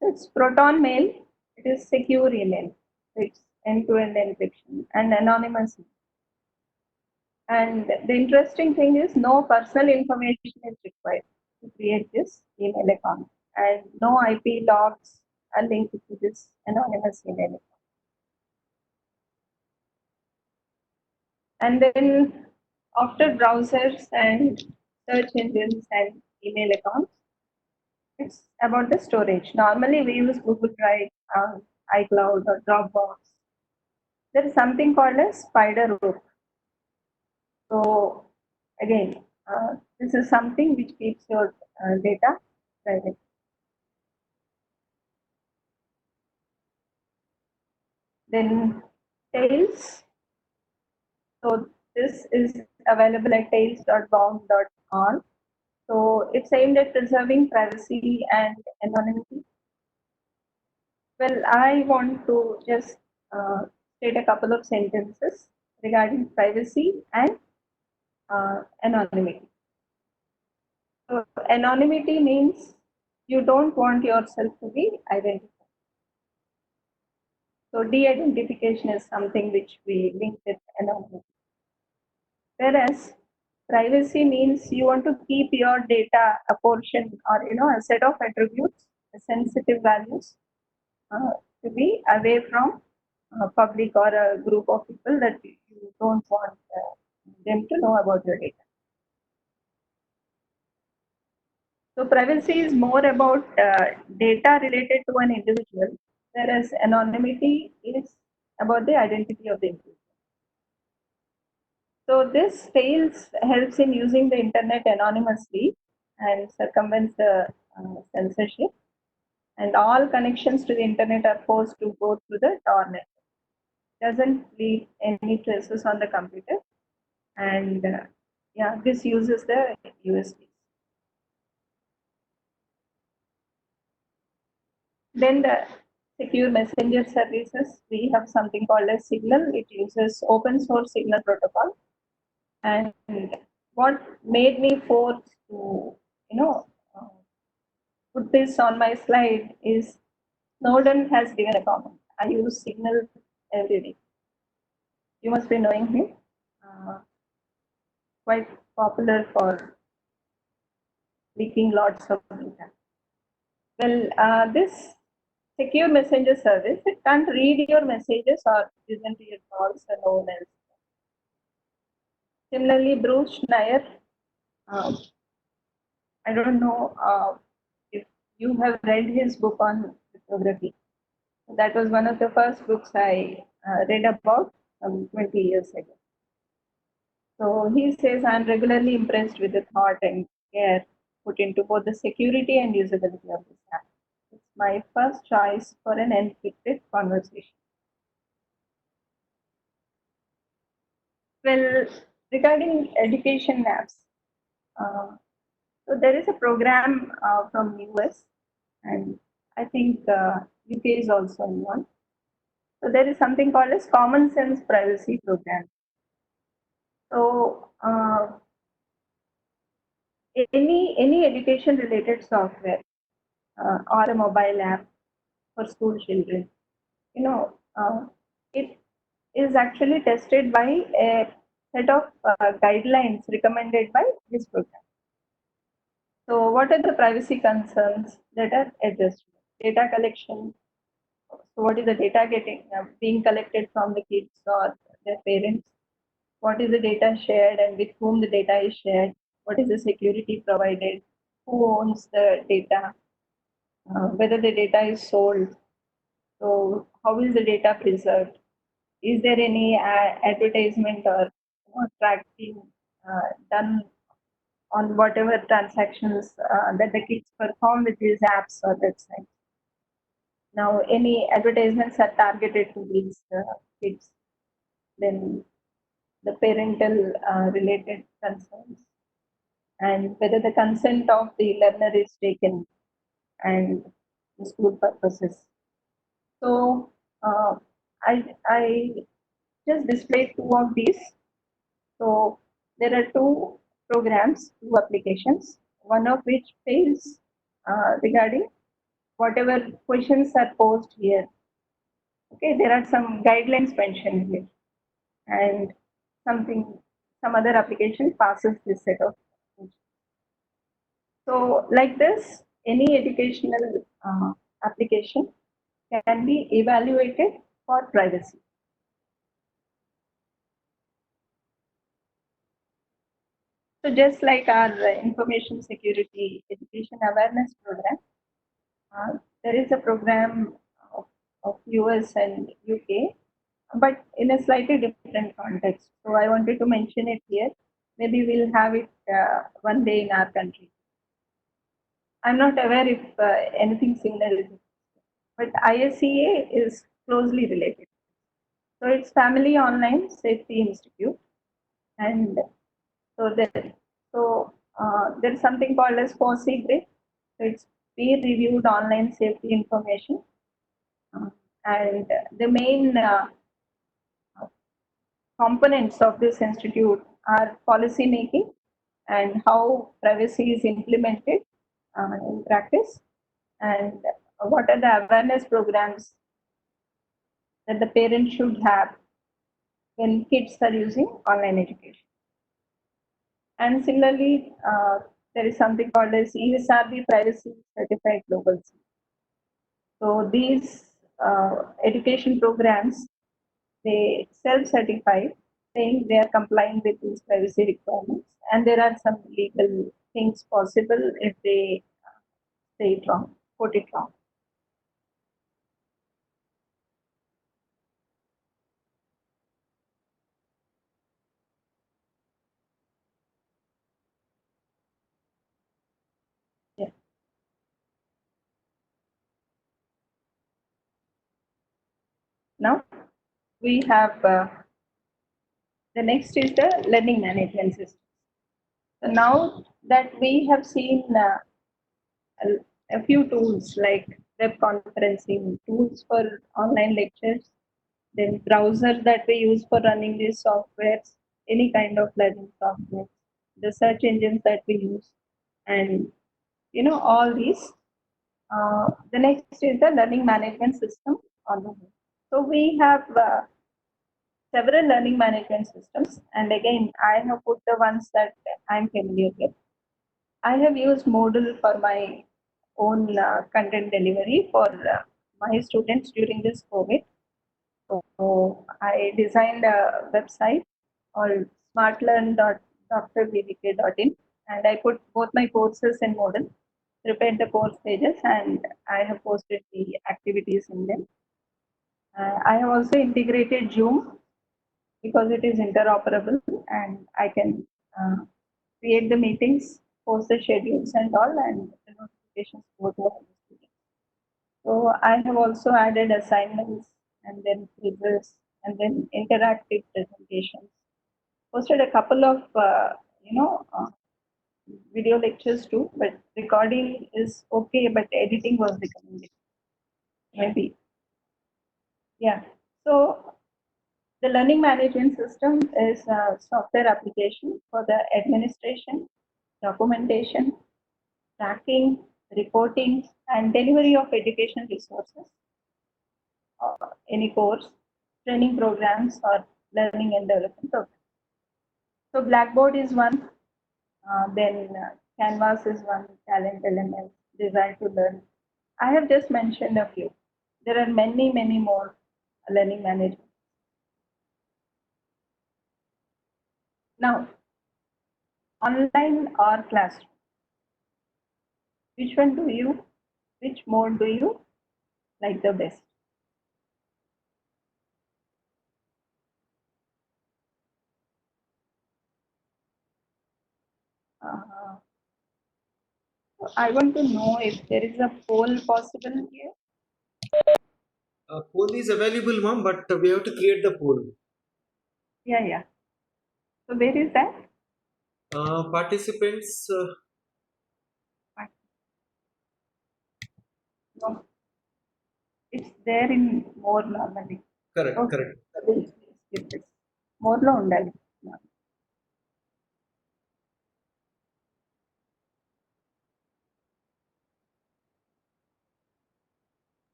It's Proton Mail. It is secure email. It's end-to-end encryption and anonymous. And the interesting thing is no personal information is required to create this email account, and no IP logs are linked to this anonymous email account. And then after browsers and search engines and email accounts, it's about the storage. Normally we use Google Drive, iCloud or Dropbox. There is something called a spider rook. So again, this is something which keeps your data private. Then Tails. So this is available at tails.bound.org. So it's aimed at preserving privacy and anonymity. Well, I want to just state a couple of sentences regarding privacy and anonymity. So anonymity means you don't want yourself to be identified. So de-identification is something which we link with anonymity. Whereas privacy means you want to keep your data, a portion or a set of attributes, sensitive values, to be away from public or a group of people that you don't want them to know about your data. So privacy is more about data related to an individual, whereas anonymity is about the identity of the individual. So this Tails helps in using the internet anonymously and circumvents the censorship. And all connections to the internet are forced to go through the Tor network. Doesn't leave any traces on the computer, and yeah, this uses the USB. Then the secure messenger services, we have something called as Signal. It uses open source Signal protocol. And what made me forced to, uh, put this on my slide is Snowden has given a comment. I use Signal every day. You must be knowing him. Quite popular for leaking lots of data. Well, this secure messenger service, it can't read your messages or listen to your calls and no one else. Similarly, Bruce Schneier, uh, I don't know if you have read his book on cryptography. That was one of the first books I read about 20 years ago. So he says, I'm regularly impressed with the thought and care put into both the security and usability of this app. It's my first choice for an encrypted conversation. Well, regarding education apps, so there is a program from US, and I think UK is also in one. So there is something called as Common Sense Privacy Program. So any education related software or a mobile app for school children, it is actually tested by a set of guidelines recommended by this program. So what are the privacy concerns that are addressed? Data collection. So what is the data getting being collected from the kids or their parents? What is the data shared and with whom the data is shared? What is the security provided? Who owns the data? Whether the data is sold? So how is the data preserved? Is there any advertisement or tracking done on whatever transactions that the kids perform with these apps or websites? Now, any advertisements are targeted to these kids, then the parental related concerns. and whether the consent of the learner is taken and the school purposes. So I just displayed two of these. So there are two programs, two applications, one of which fails regarding whatever questions are posed here. Okay, there are some guidelines mentioned here, and some other application passes this set of. So like this, any educational application can be evaluated for privacy. So just like our information security education awareness program, there is a program of US and UK, but in a slightly different context. So I wanted to mention it here. Maybe we'll have it one day in our country. I'm not aware if anything similar is, but ISEA is closely related. So it's Family Online Safety Institute, and so there's something called as FOSI Grid. So it's peer-reviewed online safety information, uh, and the main components of this institute are policy making and how privacy is implemented in practice, and what are the awareness programs that the parents should have when kids are using online education. And similarly, there is something called as ESRB Privacy Certified Global Seal. So these education programs, they self-certify, saying they are complying with these privacy requirements, and there are some legal things possible if they say it wrong, quote it wrong. Yeah. Now we have the next is the learning management system. So now that we have seen a few tools like web conferencing, tools for online lectures, then browser that we use for running these softwares, any kind of learning software, the search engines that we use, and all these. The next is the learning management system on the whole. So we have several learning management systems, and again, I have put the ones that I'm familiar with. I have used Moodle for my own content delivery for my students during this COVID. So I designed a website called smartlearn.drbvk.in, and I put both my courses in Moodle, prepared the course pages, and I have posted the activities in them. I have also integrated Zoom because it is interoperable, and I can create the meetings, post the schedules and all, and the notifications go to all the students. So I have also added assignments and then quizzes and then interactive presentations. Posted a couple of video lectures too, but recording is okay, but editing was recommended. Maybe, yeah. So the learning management system is a software application for the administration, documentation, tracking, reporting, and delivery of education resources, any course, training programs, or learning and development programs. So Blackboard is one, then Canvas is one, Talent LMS, Design to Learn. I have just mentioned a few. There are many, many more learning management. Now, online or classroom, which one do you, which mode do you like the best? Uh, I want to know if there is a poll possible here. Poll is available, ma'am, but we have to create the poll. Yeah, yeah. So where is that? Participants, No, it's there in more normally. correct, Okay, correct. we'll skip this. More lo undali.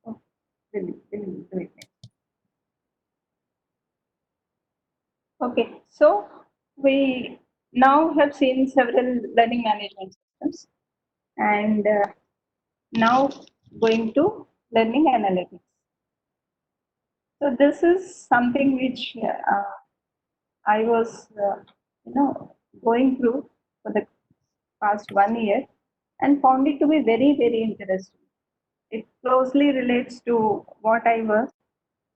Okay, we'll do it next. Okay, so we now have seen several learning management systems, and now going to learning analytics. So this is something which I was, going through for the past 1 year and found it to be very, very interesting. It closely relates to what I was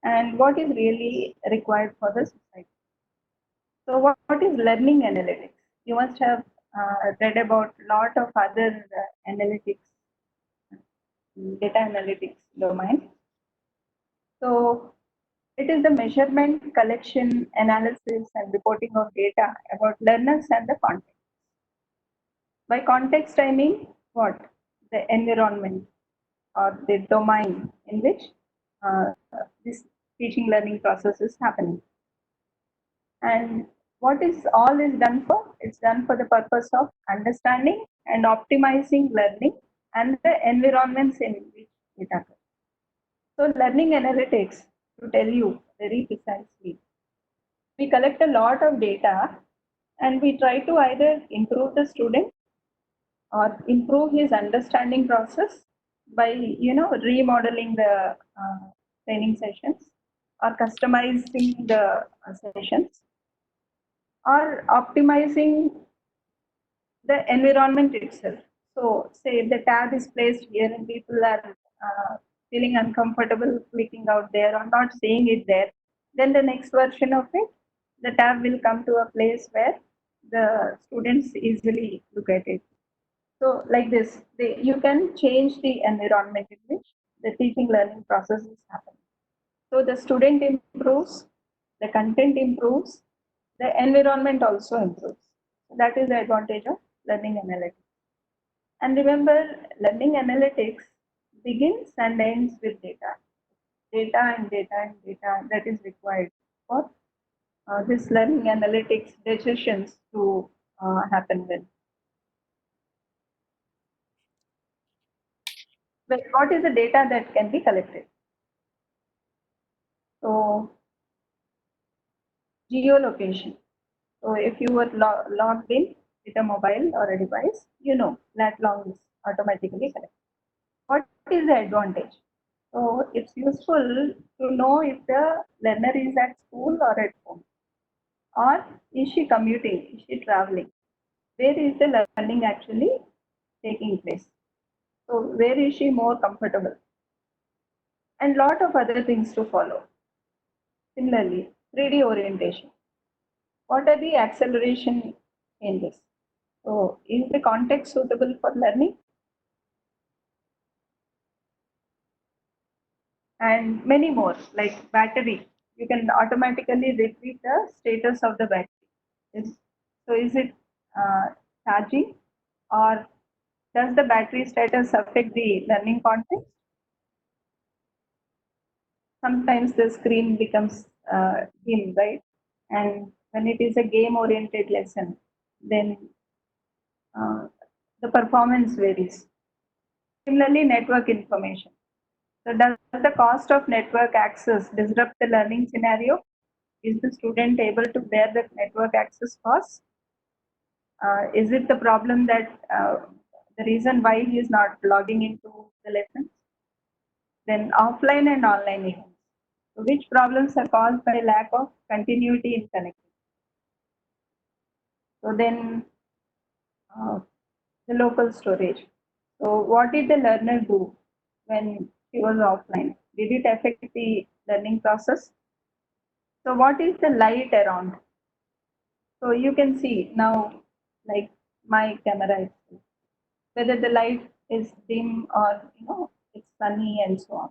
and what is really required for the society. So, what is learning analytics? You must have read about lot of other analytics, data analytics domain. So, it is the measurement, collection, analysis, and reporting of data about learners and the context. By context, I mean what? The environment or the domain in which this teaching learning process is happening. And what is all is done for? It's done for the purpose of understanding and optimizing learning and the environments in which it occurs. So, learning analytics, to tell you very precisely, we collect a lot of data and we try to either improve the student or improve his understanding process by remodeling the training sessions or customizing the sessions or optimizing the environment itself. So, say the tab is placed here and people are feeling uncomfortable clicking out there or not seeing it there, then the next version of it, the tab will come to a place where the students easily look at it. So, like this, you can change the environment in which the teaching learning process is happening. So, the student improves, the content improves, the environment also improves. That is the advantage of learning analytics. And remember, learning analytics begins and ends with data. Data and data and data that is required for this learning analytics decisions to happen with. But what is the data that can be collected? So, geolocation. So, if you were logged in with a mobile or a device, you know that log is automatically collected. What is the advantage? So, it's useful to know if the learner is at school or at home, or is she commuting, is she traveling? Where is the learning actually taking place? So, where is she more comfortable? And lot of other things to follow. Similarly, 3D orientation. What are the acceleration in this? So, is the context suitable for learning? And many more, like battery. You can automatically retrieve the status of the battery. Is it uh, charging, or does the battery status affect the learning context? Sometimes the screen becomes dim, right? And when it is a game oriented lesson, then uh, the performance varies. Similarly, network information. So, does the cost of network access disrupt the learning scenario? Is the student able to bear the network access cost? Is it the problem that the reason why he is not logging into the lessons? Then offline and online events. So which problems are caused by lack of continuity in connectivity? So then uh, the local storage. So what did the learner do when he was offline? Did it affect the learning process? So what is the light around? So you can see now, like my camera itself, whether the light is dim or it's sunny and so on.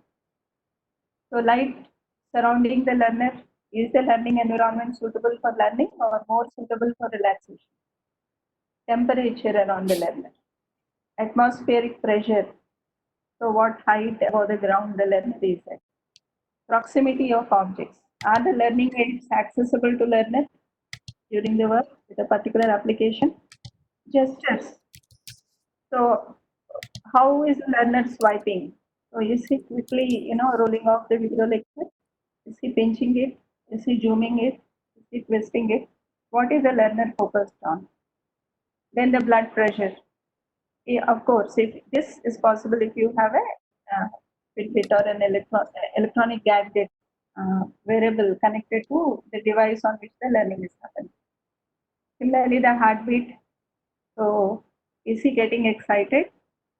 So light surrounding the learner, is the learning environment suitable for learning or more suitable for relaxation? temperature around the learner, atmospheric pressure, so what height above the ground the learner is at, proximity of objects. Are the learning aids accessible to learner during the work with a particular application? Gestures. So how is the learner swiping? So is he quickly, rolling off the video lecture? Is he pinching it? Is he zooming it? Is he twisting it? What is the learner focused on? Then the blood pressure. Yeah, of course, if this is possible if you have a Fitbit or an electronic gadget wearable connected to the device on which the learning is happening. Similarly, the heartbeat. So, is he getting excited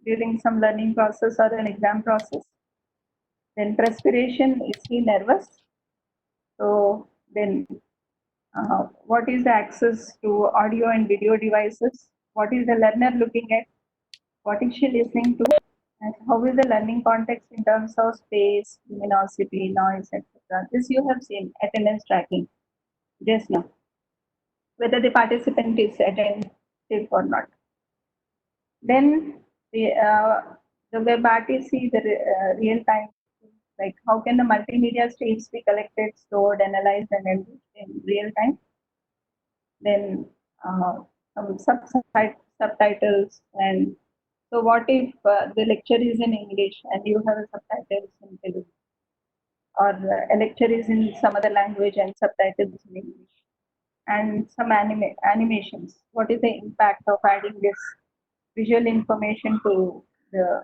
during some learning process or an exam process? Then perspiration, is he nervous? So then what is the access to audio and video devices? What is the learner looking at? What is she listening to? And how is the learning context in terms of space, luminosity, noise, etc. This you have seen attendance tracking just now, whether the participant is attentive or not. Then the web RTC, the real time, like how can the multimedia streams be collected, stored, analyzed, and enriched in real time? Then some subtitles. And so what if the lecture is in English and you have subtitles in Telugu, or a lecture is in some other language and subtitles in English, and some animations? What is the impact of adding this visual information to the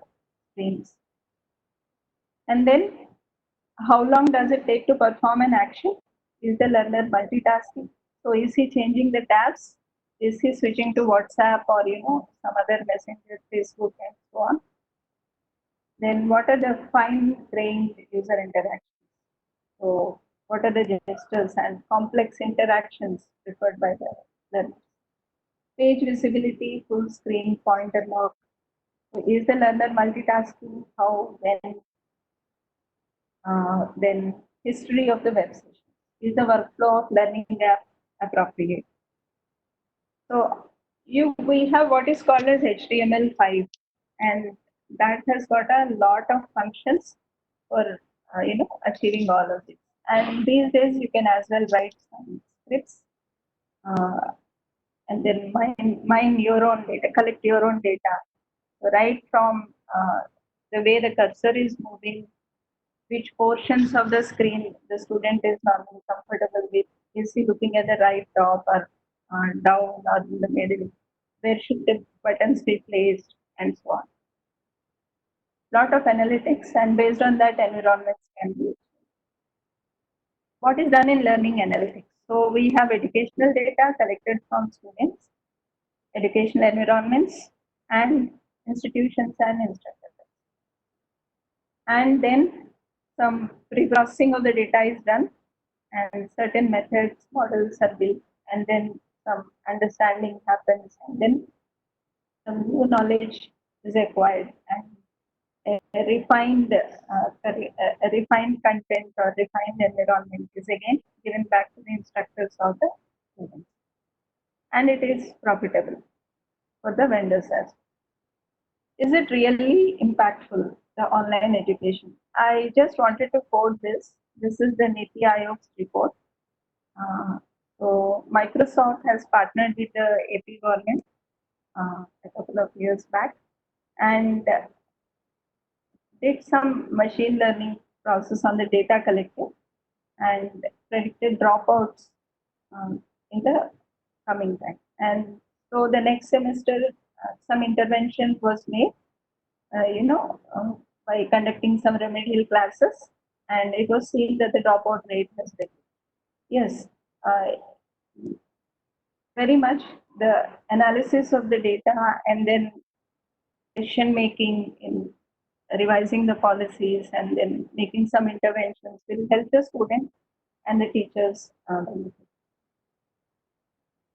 streams? And then how long does it take to perform an action? Is the learner multitasking? So is he changing the tabs? Is he switching to WhatsApp or some other messenger, Facebook, and so on? Then what are the fine-grained user interactions? So what are the gestures and complex interactions preferred by the learner? Page visibility, full screen, pointer lock. So is the learner multitasking? How, when? Then history of the web session. Is the workflow of learning app appropriate? So we have what is called as HTML5, and that has got a lot of functions for achieving all of this. And these days you can as well write some scripts, and then mine your own data, collect your own data, right from the way the cursor is moving, which portions of the screen the student is normally comfortable with. Is he looking at the right top or down or in the middle? Where should the buttons be placed, and so on? Lot of analytics, and based on that, environments can be used. What is done in learning analytics? So we have educational data collected from students, educational environments, and institutions and instructors. And then some pre-processing of the data is done, and certain methods, models are built, and then some understanding happens, and then some new knowledge is acquired, and a refined, a refined content or refined environment is again given back to the instructors or the students, and it is profitable for the vendors as well. Is it really impactful, the online education? I just wanted to quote this. This is the Niti Aayog's report. So Microsoft has partnered with the AP government a couple of years back, and did some machine learning process on the data collected and predicted dropouts in the coming time. And so the next semester, some intervention was made, by conducting some remedial classes, and it was seen that the dropout rate has reduced. Yes, very much the analysis of the data and then decision making in revising the policies and then making some interventions will help the student and the teachers.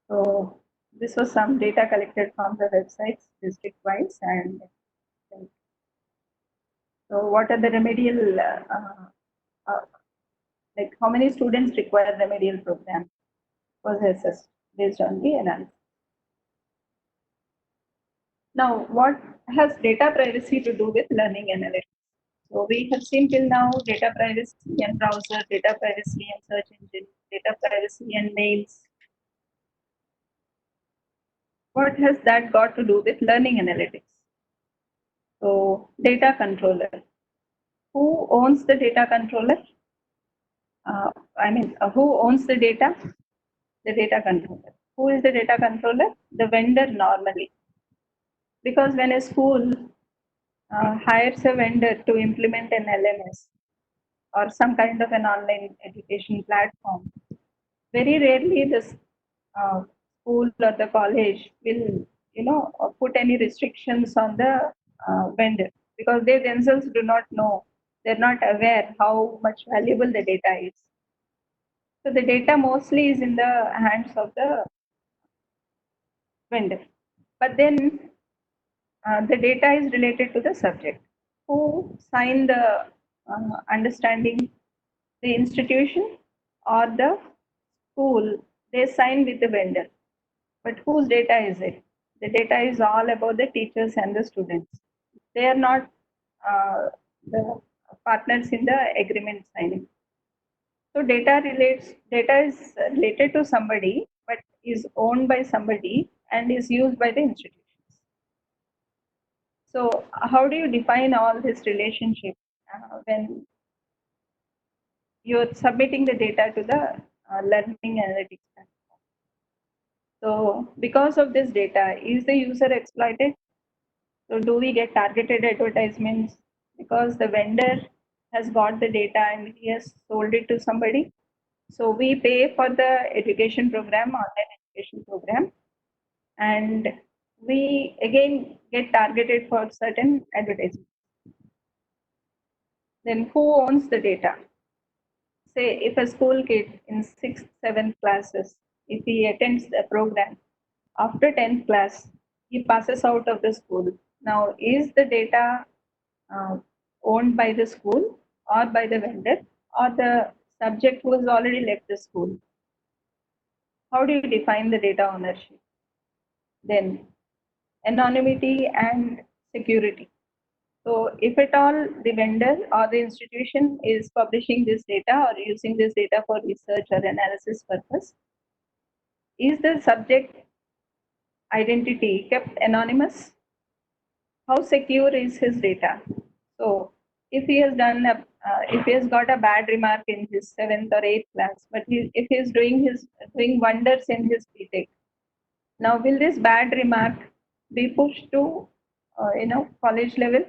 So this was some data collected from the websites district wise, and so what are the remedial like how many students require remedial program was assessed based on the analysis. Now, what has data privacy to do with learning analytics? So we have seen till now data privacy and browser, data privacy and search engine, data privacy and mails. What has that got to do with learning analytics? So data controller. Who owns the data controller? Who owns the data? The data controller. Who is the data controller? The vendor normally. Because when a school hires a vendor to implement an LMS or some kind of an online education platform, very rarely this school or the college will, put any restrictions on the vendor because they themselves do not know, they're not aware how much valuable the data is. So the data mostly is in the hands of the vendor. But then the data is related to the subject. Who signed the understanding? The institution or the school, they sign with the vendor. But whose data is it? The data is all about the teachers and the students. They are not the partners in the agreement signing. So data is related to somebody, but is owned by somebody and is used by the institutions. So how do you define all this relationship when you're submitting the data to the learning analytics platform? So because of this data, is the user exploited? So do we get targeted advertisements because the vendor has got the data and he has sold it to somebody? So we pay for the education program, online education program, and we again get targeted for certain advertisements. Then who owns the data? Say if a school kid in 6th, 7th classes, if he attends the program, after 10th class, he passes out of the school. Now, is the data uh, owned by the school or by the vendor or the subject who has already left the school? How do you define the data ownership? Then anonymity and security. So if at all the vendor or the institution is publishing this data or using this data for research or analysis purpose, is the subject identity kept anonymous? How secure is his data? So if he has if he has got a bad remark in his 7th or 8th class, but if he is doing wonders in his BTech, now will this bad remark be pushed to college level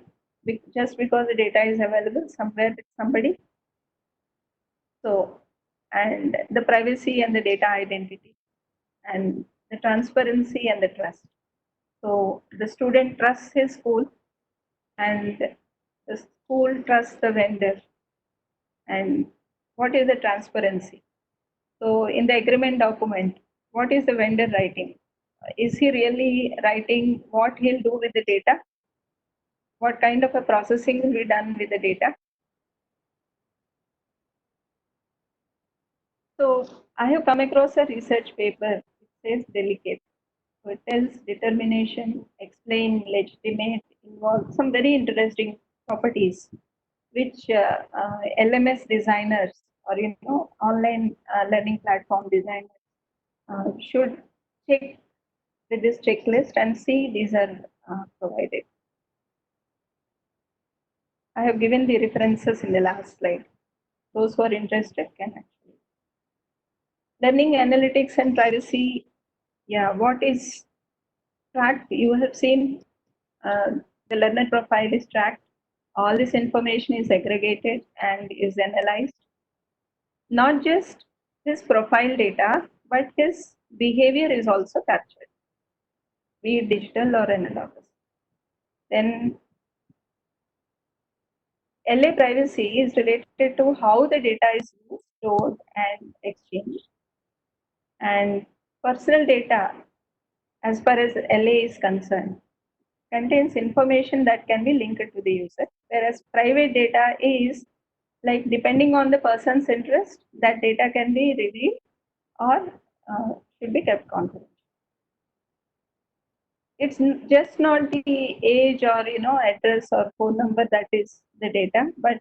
just because the data is available somewhere with somebody? So, and the privacy and the data identity and the transparency and the trust. So the student trusts his school and the school trusts the vendor. And what is the transparency? So in the agreement document, what is the vendor writing? Is he really writing what he'll do with the data? What kind of a processing will be done with the data? So I have come across a research paper. It says delicate. So it tells determination, explain, legitimate, involve some very interesting properties which LMS designers or online learning platform designers should check with this checklist and see these are provided. I have given the references in the last slide. Those who are interested can actually. Learning analytics and privacy. Yeah, what is tracked? You have seen the learner profile is tracked. All this information is aggregated and is analyzed. Not just his profile data, but his behavior is also captured, be it digital or analogous. Then LA privacy is related to how the data is used, stored, and exchanged. And personal data, as far as LA is concerned, contains information that can be linked to the user, whereas private data is like depending on the person's interest, that data can be revealed or should be kept confidential. it's just not the age or address or phone number that is the data, but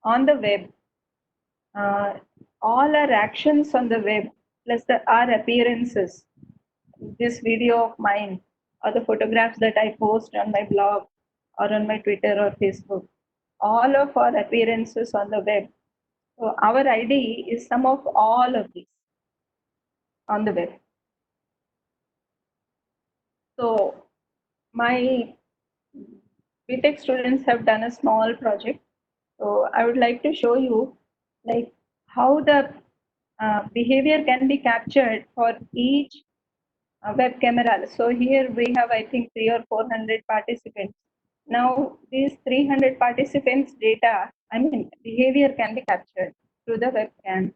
on the web, uh, all our actions on the web plus our appearances, this video of mine or the photographs that I post on my blog or on my Twitter or Facebook, all of our appearances on the web. So our ID is some of all of these on the web. So my BTech students have done a small project. So I would like to show you like how the behavior can be captured for each web camera. So here we have, I think, 300 or 400 participants. Now these 300 participants data, I mean behavior can be captured through the webcam.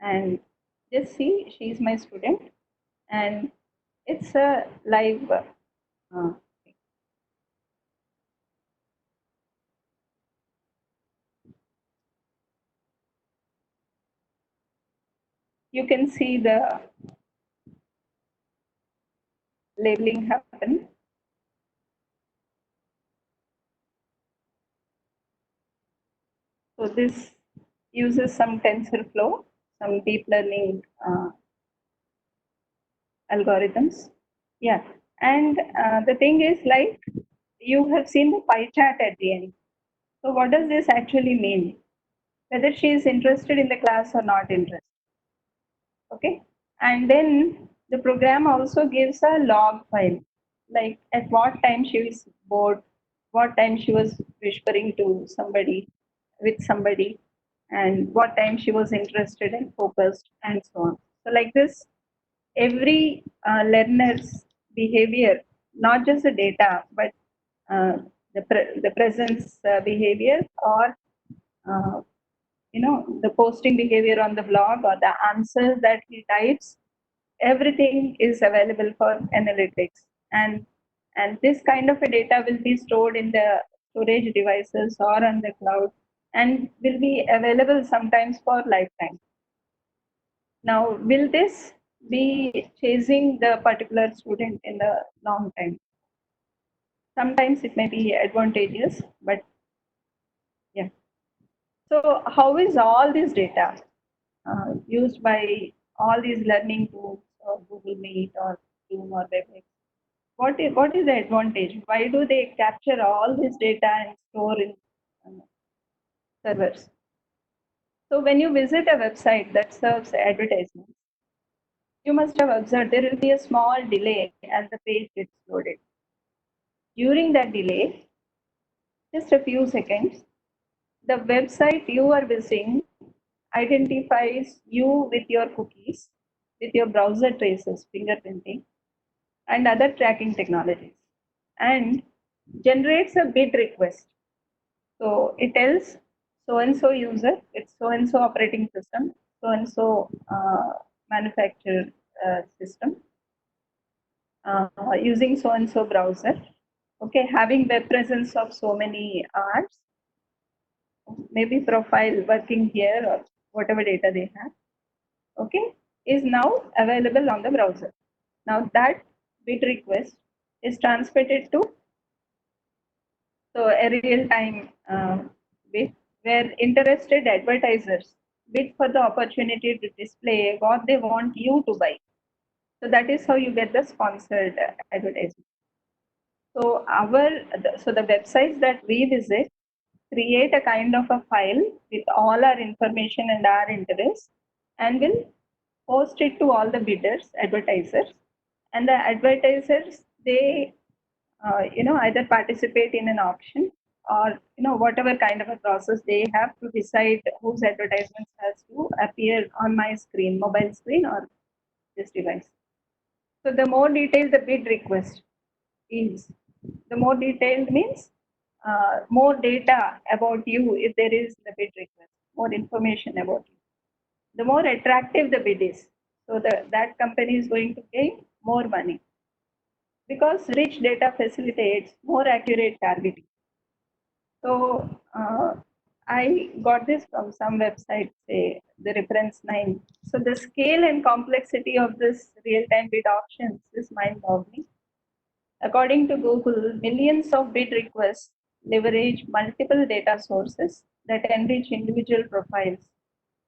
And just see, she is my student, and it's a live. You can see the labeling happen. So this uses some TensorFlow, some deep learning algorithms. Yeah, and the thing is, like, you have seen the pie chart at the end. So what does this actually mean? Whether she is interested in the class or not interested. Okay, and then the program also gives a log file, like at what time she was bored, what time she was whispering to somebody, with somebody, and what time she was interested and focused, and so on. So like this, every learner's behavior, not just the data, but the presence behavior, or uh, the posting behavior on the blog, or the answers that he types, everything is available for analytics. And this kind of a data will be stored in the storage devices or on the cloud, and will be available sometimes for lifetime. Now, will this be chasing the particular student in the long time? Sometimes it may be advantageous, but yeah. So how is all this data used by all these learning tools, or Google Meet or Zoom or WebEx? What is the advantage? Why do they capture all this data and store in uh, servers? So when you visit a website that serves advertisements, you must have observed there will be a small delay as the page gets loaded. During that delay, just a few seconds, the website you are visiting identifies you with your cookies, with your browser traces, fingerprinting, and other tracking technologies, and generates a bid request. So it tells so and so user, it's so and so operating system, so and so manufacturer system, using so and so browser, okay, having web presence of so many hours, maybe profile working here or whatever data they have, okay, is now available on the browser. Now that bid request is transmitted to a real time bid, where interested advertisers bid for the opportunity to display what they want you to buy. So that is how you get the sponsored advertisement. So the websites that we visit create a kind of a file with all our information and our interests, and will post it to all the bidders, advertisers, and the advertisers, they either participate in an auction, or whatever kind of a process they have to decide whose advertisements has to appear on my screen, mobile screen or this device. So the more detailed the bid request is, the more detailed means more data about you. If there is the bid request, more information about you, the more attractive the bid is. So that company is going to gain more money, because rich data facilitates more accurate targeting. So I got this from some website, say the reference 9. So the scale and complexity of this real-time bid auctions is mind-boggling. According to Google, millions of bid requests leverage multiple data sources that enrich individual profiles.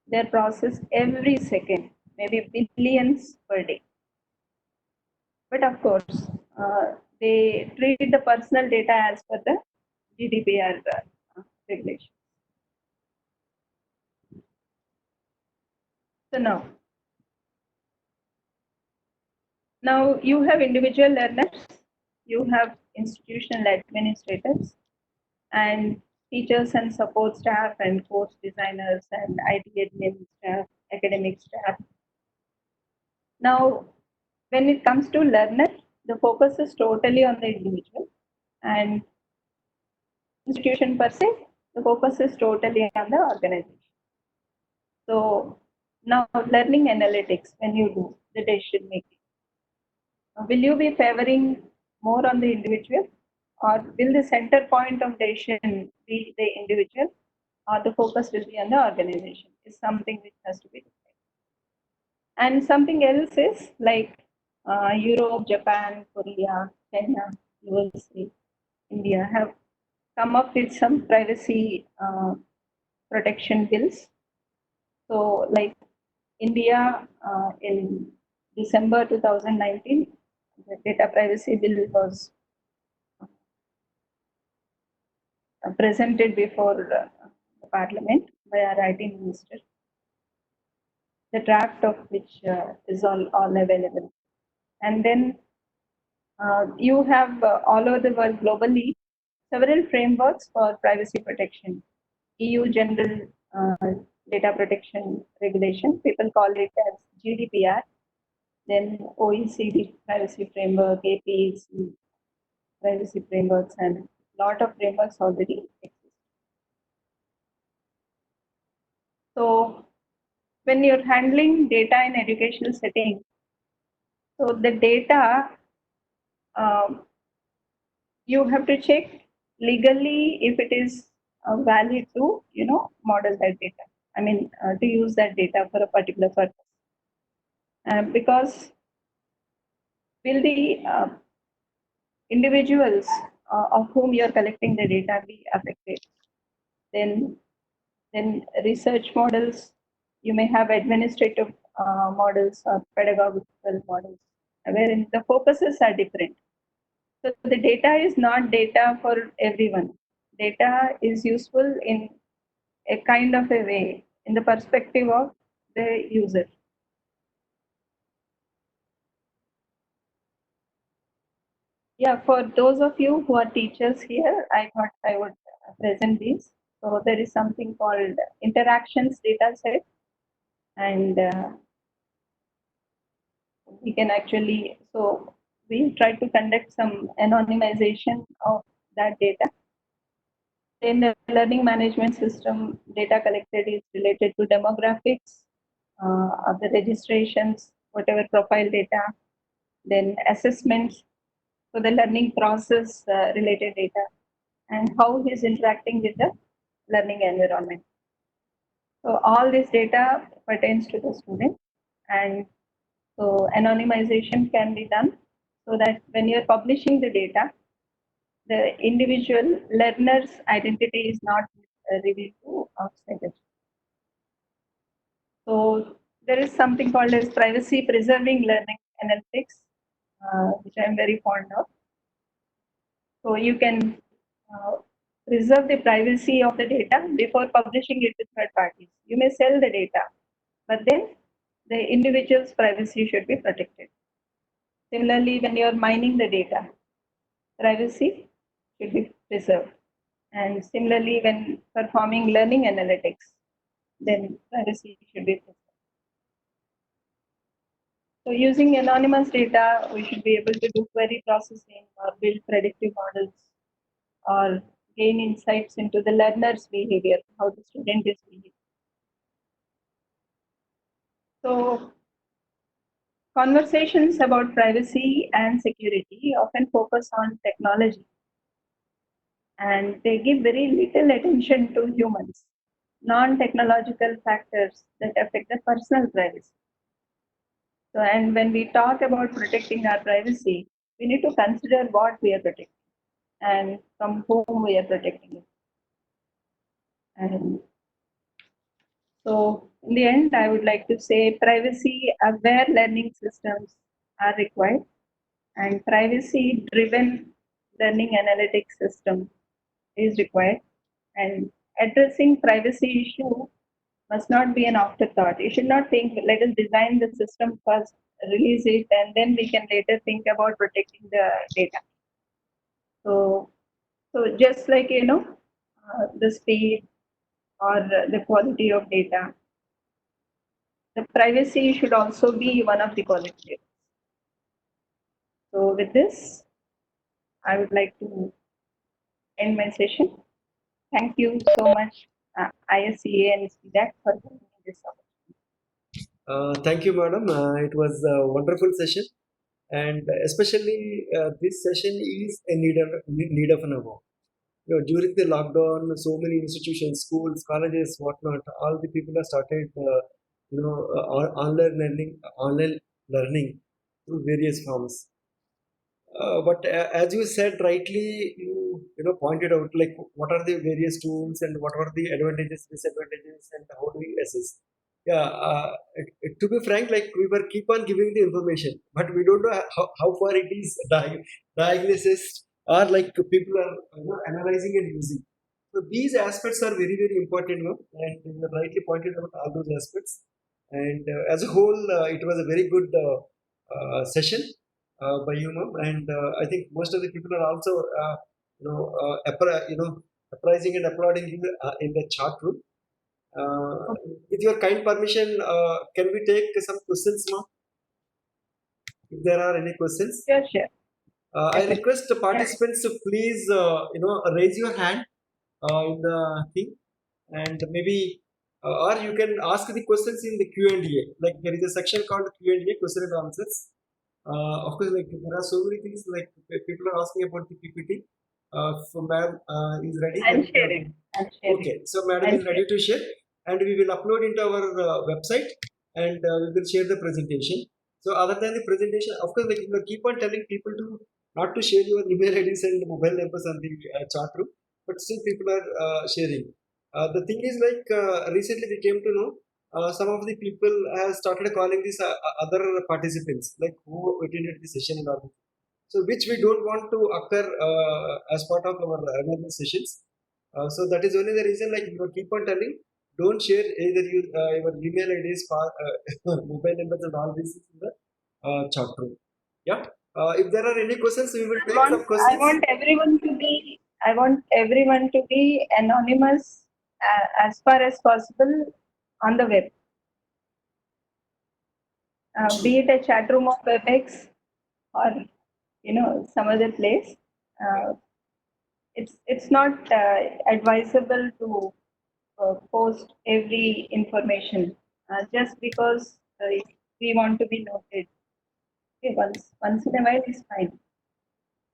They're processed every second, maybe billions per day. But of course, they treat the personal data as per the GDPR regulation. So now you have individual learners, you have institutional administrators, and teachers and support staff, and course designers, and IT admin staff, academic staff. Now, when it comes to learner, the focus is totally on the individual, and institution per se, the focus is totally on the organization. So now learning analytics, when you do the decision making, will you be favoring more on the individual, or will the center point of decision be the individual, or the focus will be on the organization? Is something which has to be decided. And something else is like Europe, Japan, Korea, China, USA, India have come up with some privacy protection bills. So, like India in December 2019, the data privacy bill was presented before the parliament by our IT minister, the draft of which is all available. And then you have all over the world globally several frameworks for privacy protection. EU General Data Protection Regulation, people call it as GDPR. Then OECD Privacy Framework, APEC Privacy Frameworks, and lot of frameworks already exist. So when you're handling data in educational setting, so the data you have to check legally if it is valid to model that data. I mean to use that data for a particular purpose, because will the individuals of whom you are collecting the data be affected? Then research models, you may have administrative models or pedagogical models, wherein the focuses are different. So the data is not data for everyone. Data is useful in a kind of a way, in the perspective of the user. Yeah, for those of you who are teachers here, I thought I would present these. So there is something called interactions data set, and we can actually, so we try to conduct some anonymization of that data. In the learning management system, data collected is related to demographics, of the registrations, whatever profile data, then assessments, so the learning process related data, and how he's interacting with the learning environment. So all this data pertains to the student, and so anonymization can be done so that when you're publishing the data, the individual learner's identity is not revealed to outsiders. So there is something called as privacy preserving learning analytics, which I'm very fond of. So you can preserve the privacy of the data before publishing it to third parties. You may sell the data, but then the individual's privacy should be protected. Similarly, when you're mining the data, privacy should be preserved. And similarly, when performing learning analytics, then privacy should be preserved. So using anonymous data, we should be able to do query processing or build predictive models or gain insights into the learner's behavior, how the student is behaving. So conversations about privacy and security often focus on technology, and they give very little attention to humans, non-technological factors that affect the personal privacy. So, and when we talk about protecting our privacy, we need to consider what we are protecting and from whom we are protecting it. And so, in the end, I would like to say privacy aware learning systems are required, and privacy driven learning analytics system is required. And addressing privacy issue must not be an afterthought. You should not think, let us design the system first, release it, and then we can later think about protecting the data. So just like, the speed or the quality of data, the privacy should also be one of the quality. So with this, I would like to end my session. Thank you so much, ISCA and CDAC for giving me this opportunity. Thank you, madam. It was a wonderful session, and especially this session is a need of an hour. During the lockdown, so many institutions, schools, colleges, whatnot, all the people have started, online learning through various forms. But as you said rightly, you pointed out like what are the various tools and what are the advantages, disadvantages, and how do we assess. Yeah, to be frank, like we were keep on giving the information, but we don't know how far it is diagnosis or like people are analyzing and using. So these aspects are very very important, and you have rightly pointed out all those aspects. And as a whole, it was a very good session by you, ma'am. And I think most of the people are also, appraising and applauding you in the chat room. With your kind permission, can we take some questions, ma'am? If there are any questions, Sure. I request the participants to please, raise your hand in the thing, and maybe, or you can ask the questions in the Q&A. Like there is a section called Q&A, question and answers. Of course, like there are so many things like people are asking about the PPT. So ma'am is ready. I'm sharing. Okay, so madam is ready to share, and we will upload into our website, and we will share the presentation. So other than the presentation, of course, like you keep on telling people to not to share your email IDs and mobile numbers on the chat room, but still people are sharing. The thing is like recently we came to know some of the people have started calling these other participants like who attended the session and all. So which we don't want to occur as part of our another sessions. So that is only the reason like we keep on telling don't share either your email IDs, mobile numbers and all this in the chat room. Yeah. If there are any questions, we will take some questions. I want everyone to be anonymous as far as possible on the web. Be it a chat room of WebEx or some other place. It's not advisable to post every information just because we want to be noted. Okay, once in a while is fine.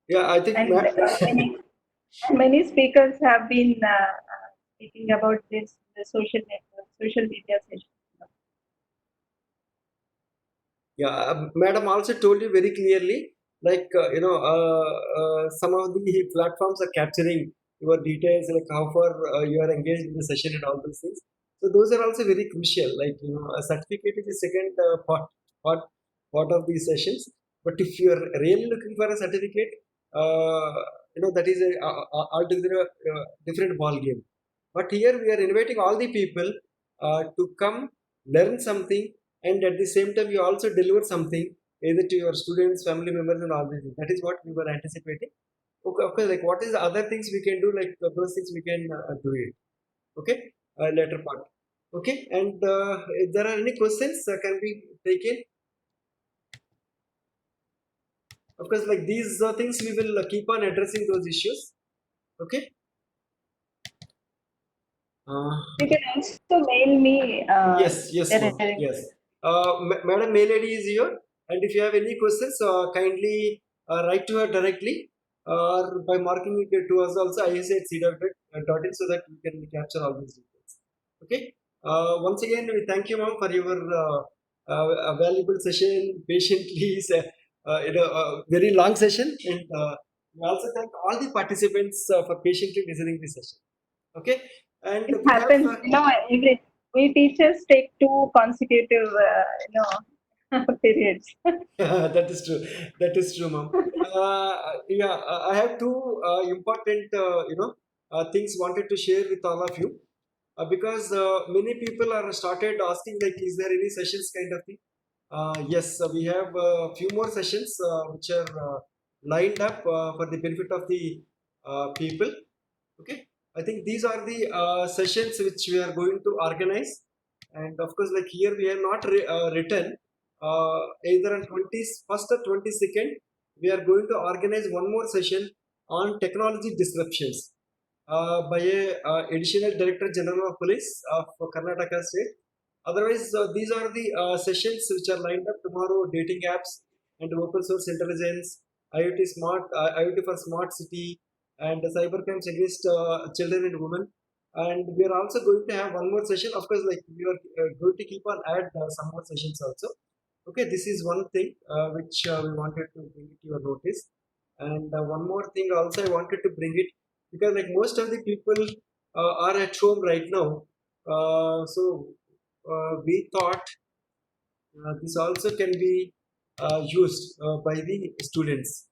Yeah, I think and many speakers have been speaking about this the social network, social media sessions. Yeah, madam also told you very clearly, like some of the platforms are capturing your details, like how far you are engaged in the session and all those things. So those are also very crucial. Like a certificate is the second part of these sessions. But if you are really looking for a certificate, that is a altogether different ball game. But here we are inviting all the people to come learn something, and at the same time you also deliver something either to your students, family members, and all this. That is what we were anticipating. Okay, of course, like what is the other things we can do, like those things we can do it. Okay, later part. Okay, and if there are any questions, can be taken. Of course, like these things we will keep on addressing those issues. Okay. You can also mail me. Yes, ma'am. Yes. Madam, mail ID is here, and if you have any questions, kindly write to her directly or by marking it to us also, ISA@cdot.in, so that we can capture all these details. Okay. Once again, we thank you, ma'am, for your valuable session, patiently a very long session, and we also thank all the participants for patiently listening this session. Okay, and It we have happens, we teachers take two consecutive, periods. that is true. That is true, ma'am. Yeah, I have two important, things wanted to share with all of you, because many people are started asking like, is there any sessions kind of thing? Yes, we have a few more sessions which are lined up for the benefit of the people. Okay, I think these are the sessions which we are going to organize, and of course, like here we have not written either on 21st or 22nd. We are going to organize one more session on technology disruptions by a additional Director General of Police of Karnataka State. Otherwise, these are the sessions which are lined up tomorrow: dating apps and open source intelligence, IoT for smart city, and cyber crimes against children and women. And we are also going to have one more session. Of course, like we are going to keep on add some more sessions also. Okay, this is one thing which we wanted to bring it to your notice. And one more thing also I wanted to bring it, because like most of the people are at home right now. So we thought this also can be used by the students.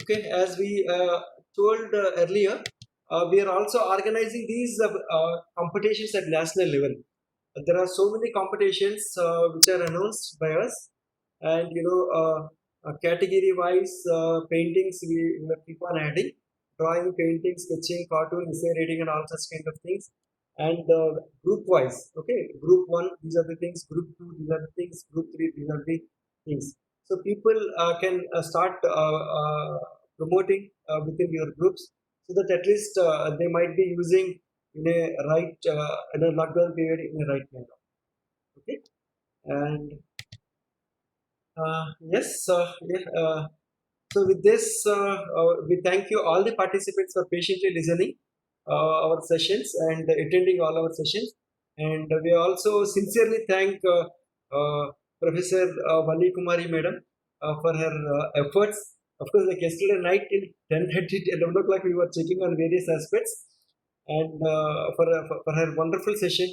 Okay, as we told earlier, we are also organizing these competitions at national level. There are so many competitions which are announced by us, and category wise paintings we will keep on adding: drawing, painting, sketching, cartoon, essay writing, and all such kind of things. And group wise, okay, group 1, these are the things; group 2, these are the things; group 3, these are the things. So people can start promoting within your groups, so that at least they might be using in a in a lockdown period in a right manner. Okay, and yes, yeah, so with this, we thank you all the participants for patiently listening our sessions and attending all our sessions. And we also sincerely thank Professor Vali Kumari Madam for her efforts. Of course, like yesterday night till 10:30, 11 o'clock, we were checking on various aspects, and for her wonderful session.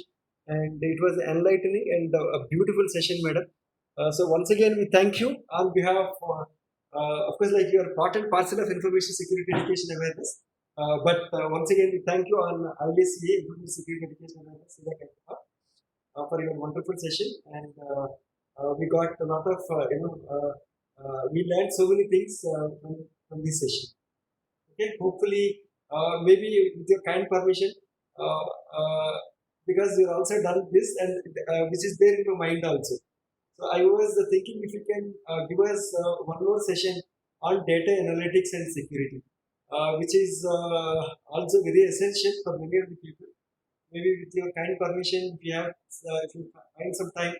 And it was enlightening and a beautiful session, madam. So once again, we thank you on behalf of course, like you are part and parcel of information security education awareness. But once again, we thank you on ISCA, Information Security Education Awareness, for your wonderful session. And we got a lot of, we learned so many things from this session. Okay, hopefully, maybe with your kind permission, uh, uh, because you've also done this, and which is there in your mind also. So I was thinking if you can give us one more session on data analytics and security, which is also very essential for many of the people. Maybe with your kind permission, if you find some time,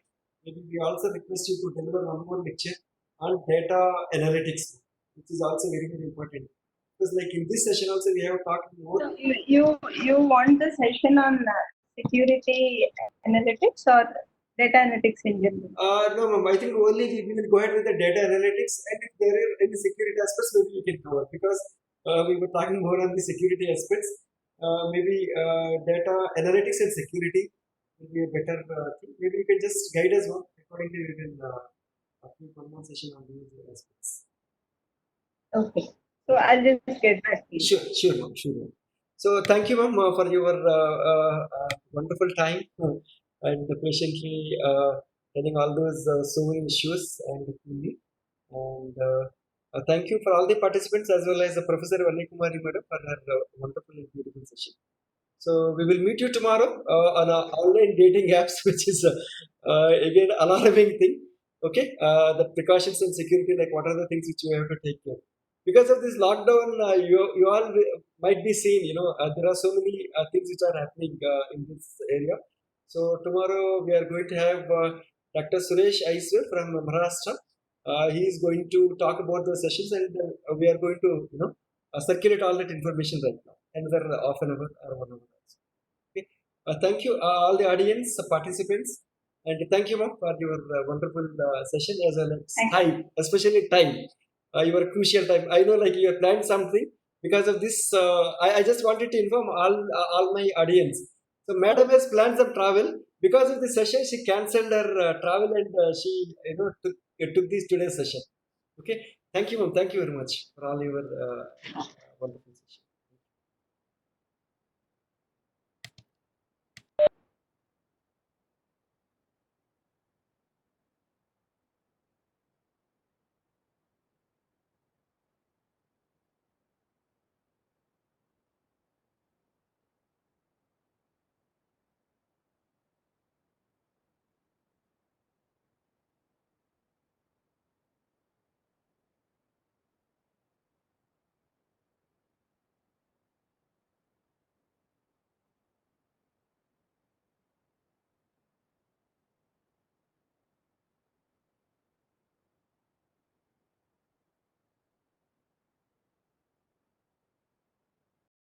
maybe we also request you to deliver one more lecture on data analytics, which is also very, very important. Because like in this session also we have talked more. So you want the session on security analytics or data analytics in general? No, ma'am. I think only we will go ahead with the data analytics, and if there are any security aspects, maybe we can cover, because we were talking more on the security aspects. Maybe data analytics and security will be a better thing. Maybe you can just guide us on. Accordingly, we will keep one more session on these aspects. Okay. So I'll just get back to you. Sure, ma'am. Sure, ma'am. So thank you, ma'am, for your wonderful time and patiently telling all those so many issues and fully. And thank you for all the participants, as well as Professor Vani Kumari Madam, for her wonderful and beautiful session. So we will meet you tomorrow on our online dating apps, which is again alarming thing. Okay, the precautions and security, like what are the things which you have to take care. Because of this lockdown, you all might be seeing, there are so many things which are happening in this area. So tomorrow we are going to have Dr. Suresh Aiswar from Maharashtra. He is going to talk about the sessions, and we are going to circulate all that information right now, another half an hour or 1 hour. Okay. Thank you, all the audience, participants. And thank you, ma'am, for your wonderful session as well as Thank time, especially time, your crucial time. I know, like, you have planned something. Because of this, I just wanted to inform all my audience. So, madam has planned some travel. Because of this session, she cancelled her travel, and she, took this today's session. Okay. Thank you, ma'am. Thank you very much for all your